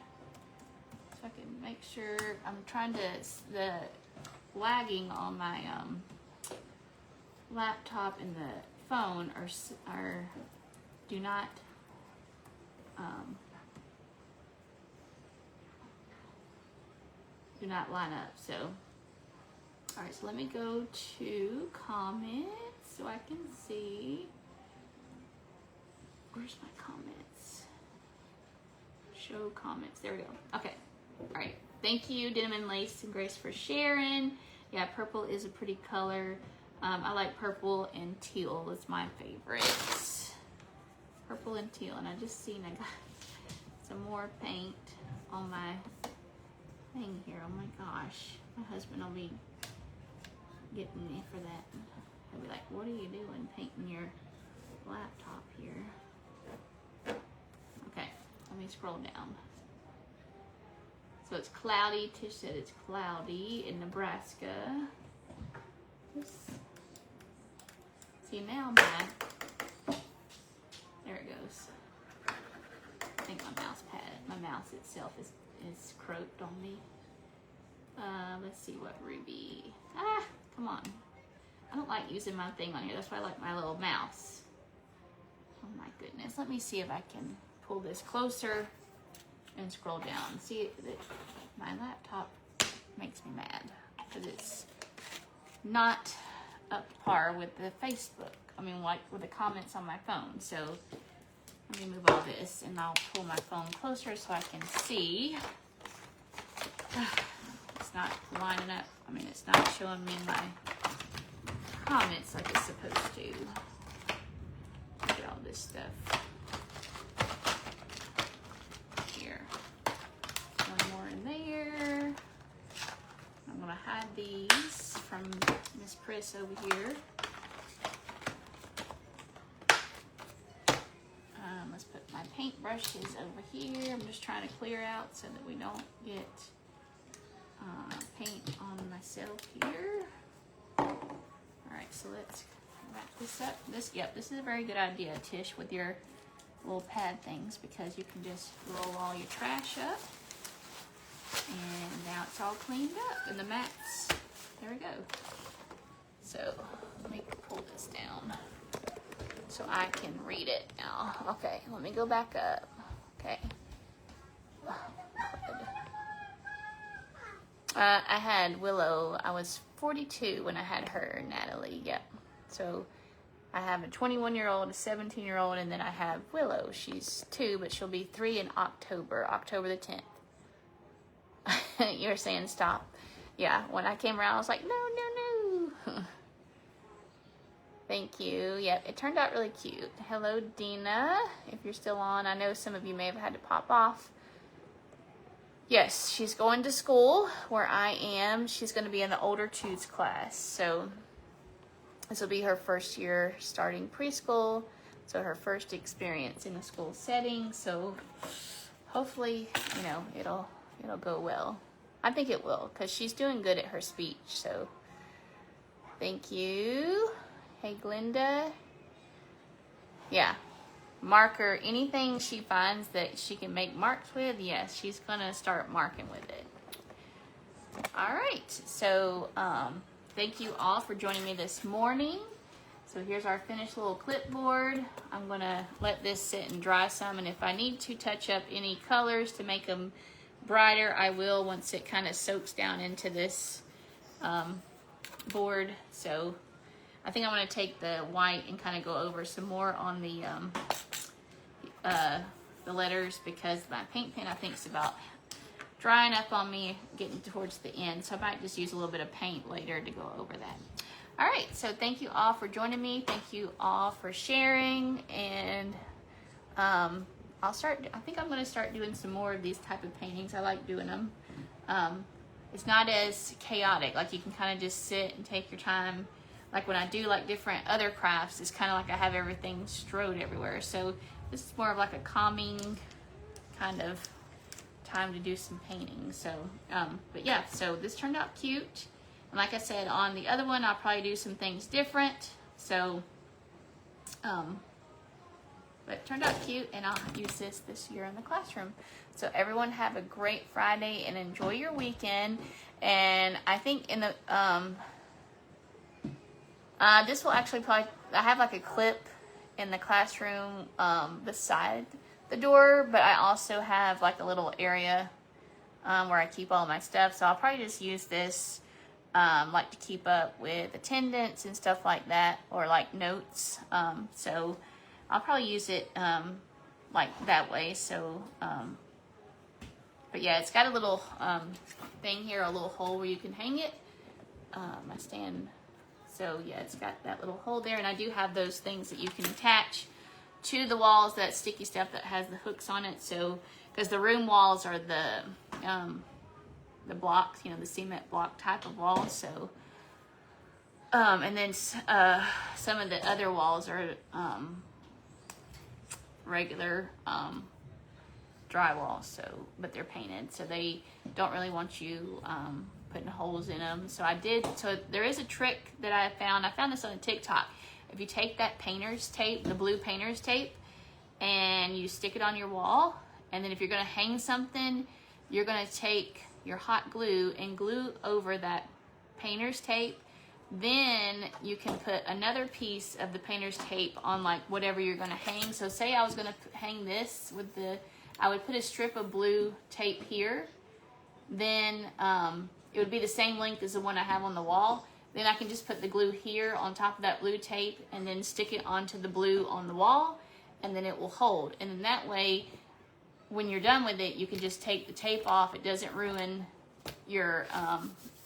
so I can make sure. I'm trying to, the lagging on my laptop and the phone are do not line up. So, all right, so let me go to comments so I can see. Where's my comments? Show comments. There we go. Okay. All right. Thank you, Denim and Lace and Grace, for sharing. Yeah, purple is a pretty color. I like purple and teal. It's my favorites. Purple and teal. And I just seen I got some more paint on my thing here. Oh my gosh. My husband will be getting me for that. He'll be like, what are you doing painting your laptop here? Okay, let me scroll down. So it's cloudy. Tish said it's cloudy in Nebraska. See, now there it goes. I think my mouse itself is croaked on me. Let's see what Ruby. Come on. I don't like using my thing on here. That's why I like my little mouse. Oh my goodness. Let me see if I can pull this closer and scroll down. See, my laptop makes me mad because it's not up to par with the Facebook. I mean, like with the comments on my phone. So let me move all this and I'll pull my phone closer so I can see. It's not lining up. I mean, it's not showing me my comments like it's supposed to. Look at all this stuff. Here. One more in there. I'm gonna hide these from Miss Pris over here. Let's put my paintbrushes over here. I'm just trying to clear out so that we don't get paint on myself here. Alright, so let's wrap this up. This is a very good idea, Tish, with your little pad things, because you can just roll all your trash up. And now it's all cleaned up. And the mats, there we go. So let me pull this down so I can read it now. Okay, let me go back up. Okay. I had Willow. I was 42 when I had her, Natalie. Yep. So I have a 21-year-old, a 17-year-old, and then I have Willow. She's 2, but she'll be 3 in October the 10th. You're saying stop. Yeah, when I came around, I was like, no. Thank you. Yep, it turned out really cute. Hello, Dina, if you're still on. I know some of you may have had to pop off. Yes, she's going to school where I am. She's going to be in the older twos class. So this will be her first year starting preschool. So her first experience in a school setting. So hopefully, you know, it'll go well. I think it will, because she's doing good at her speech. So thank you. Hey, Glinda. Yeah. Marker, anything she finds that she can make marks with, yes, she's gonna start marking with it. All right, so thank you all for joining me this morning. So here's our finished little clipboard. I'm gonna let this sit and dry some, and if I need to touch up any colors to make them brighter, I will once it kind of soaks down into this board. So I think I'm gonna take the white and kind of go over some more on the letters, because my paint pen I think is about drying up on me, getting towards the end. So I might just use a little bit of paint later to go over that. All right, so thank you all for joining me. Thank you all for sharing, and I think I'm gonna start doing some more of these type of paintings. I like doing them. It's not as chaotic. Like, you can kind of just sit and take your time. Like when I do like different other crafts, it's kind of like I have everything strode everywhere. So this is more of like a calming kind of time to do some painting. So, but yeah, so this turned out cute. And like I said, on the other one, I'll probably do some things different. So, but it turned out cute, and I'll use this year in the classroom. So everyone have a great Friday and enjoy your weekend. And I think in the, this will actually probably, I have like a clip in the classroom beside the door, but I also have like a little area where I keep all my stuff. So I'll probably just use this like to keep up with attendance and stuff like that, or like notes. So I'll probably use it like that way. So, but yeah, it's got a little thing here, a little hole where you can hang it. My stand. So yeah, it's got that little hole there, and I do have those things that you can attach to the walls, that sticky stuff that has the hooks on it. So, because the room walls are the blocks, you know, the cement block type of walls. So, and then some of the other walls are regular drywall. So, but they're painted, so they don't really want you putting holes in them. So so there is a trick that I found this on TikTok. If you take that painter's tape, the blue painter's tape, and you stick it on your wall, and then if you're gonna hang something, you're gonna take your hot glue and glue over that painter's tape. Then you can put another piece of the painter's tape on like whatever you're gonna hang. So say I was gonna hang this with I would put a strip of blue tape here. Then it would be the same length as the one I have on the wall. Then I can just put the glue here on top of that blue tape and then stick it onto the blue on the wall, and then it will hold. And then that way, when you're done with it, you can just take the tape off. It doesn't ruin your,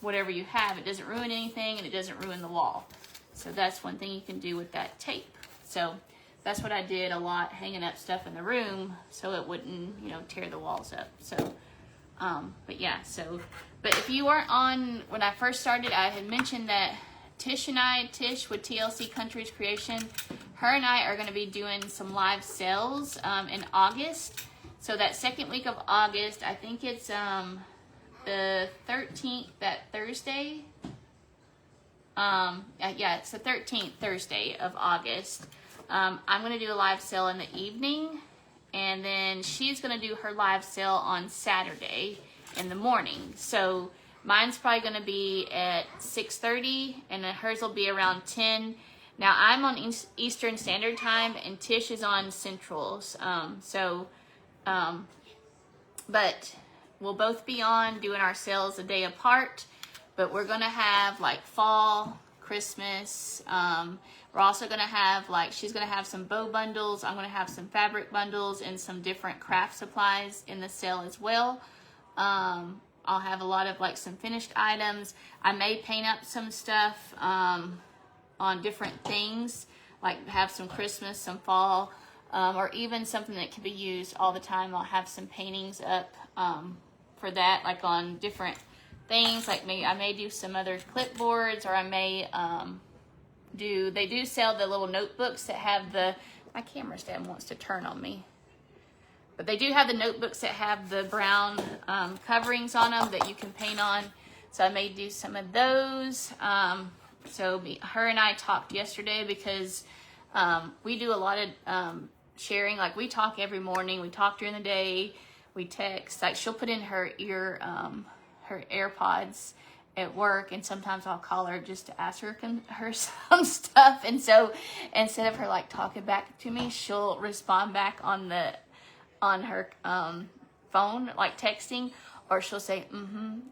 whatever you have. It doesn't ruin anything, and it doesn't ruin the wall. So that's one thing you can do with that tape. So that's what I did a lot, hanging up stuff in the room so it wouldn't, you know, tear the walls up. So, but yeah, but if you weren't on when I first started, I had mentioned that Tish with TLC Country's Creation, her and I are going to be doing some live sales in August. So that second week of August, I think it's the 13th, that Thursday. Yeah, it's the 13th Thursday of August. I'm going to do a live sale in the evening, and then she's going to do her live sale on Saturday in the morning. So mine's probably going to be at 6:30, and then hers will be around 10. Now I'm on Eastern Standard Time, and Tish is on Central's. But we'll both be on doing our sales a day apart. But we're going to have like fall, Christmas. We're also going to have like, she's going to have some bow bundles. I'm going to have some fabric bundles and some different craft supplies in the sale as well. I'll have a lot of like some finished items. I may paint up some stuff on different things, like have some Christmas, some fall, or even something that can be used all the time. I'll have some paintings up for that, like on different things. Like I may do some other clipboards, or I may they do sell the little notebooks that have my camera stand wants to turn on me. But they do have the notebooks that have the brown coverings on them that you can paint on. So I may do some of those. Her and I talked yesterday because we do a lot of sharing. Like we talk every morning. We talk during the day. We text. Like she'll put in her AirPods at work, and sometimes I'll call her just to ask her some stuff. And so instead of her like talking back to me, she'll respond back on her phone, like texting, or she'll say,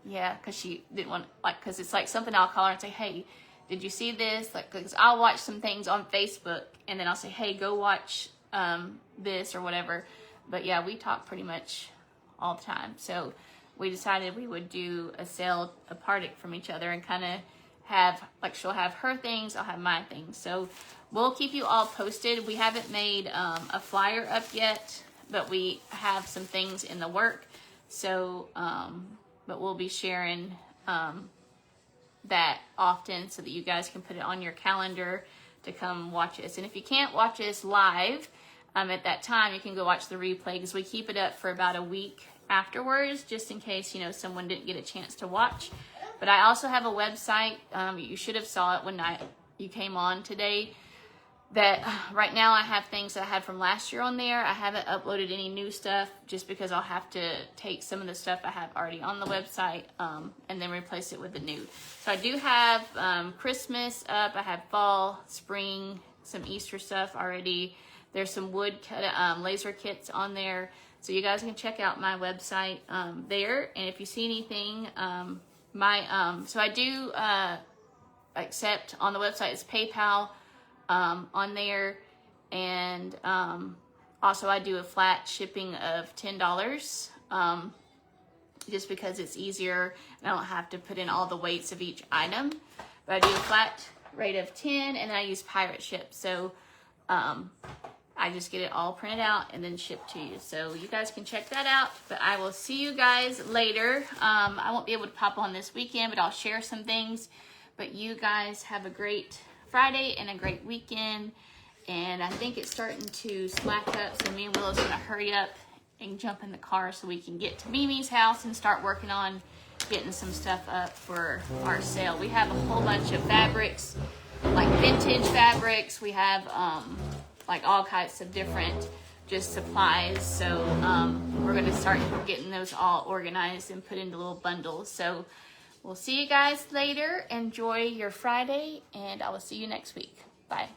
yeah, because she didn't want, like, because it's like something I'll call her and say, hey, did you see this? Like, because I'll watch some things on Facebook, and then I'll say, hey, go watch this or whatever. But yeah, we talk pretty much all the time. So we decided we would do a sale apart from each other and kind of have, like, she'll have her things, I'll have my things. So we'll keep you all posted. We haven't made a flyer up yet, but we have some things in the work. So, but we'll be sharing that often so that you guys can put it on your calendar to come watch us. And if you can't watch us live at that time, you can go watch the replay, because we keep it up for about a week afterwards, just in case, someone didn't get a chance to watch. But I also have a website. You should have saw it when you came on today. That right now I have things that I had from last year on there. I haven't uploaded any new stuff just because I'll have to take some of the stuff I have already on the website and then replace it with the new. So I do have Christmas up. I have fall, spring, some Easter stuff already. There's some wood laser kits on there. So you guys can check out my website there. And if you see anything, so I do accept on the website is PayPal on there. And also I do a flat shipping of $10 just because it's easier and I don't have to put in all the weights of each item. But I do a flat rate of 10 and I use pirate ship. So I just get it all printed out and then shipped to you. So you guys can check that out. But I will see you guys later. I won't be able to pop on this weekend, but I'll share some things. But you guys have a great Friday and a great weekend. And I think it's starting to slack up. So me and Willow's going to hurry up and jump in the car so we can get to Mimi's house and start working on getting some stuff up for our sale. We have a whole bunch of fabrics, like vintage fabrics. We have like all kinds of different just supplies. So we're going to start getting those all organized and put into little bundles. So we'll see you guys later. Enjoy your Friday, and I will see you next week. Bye.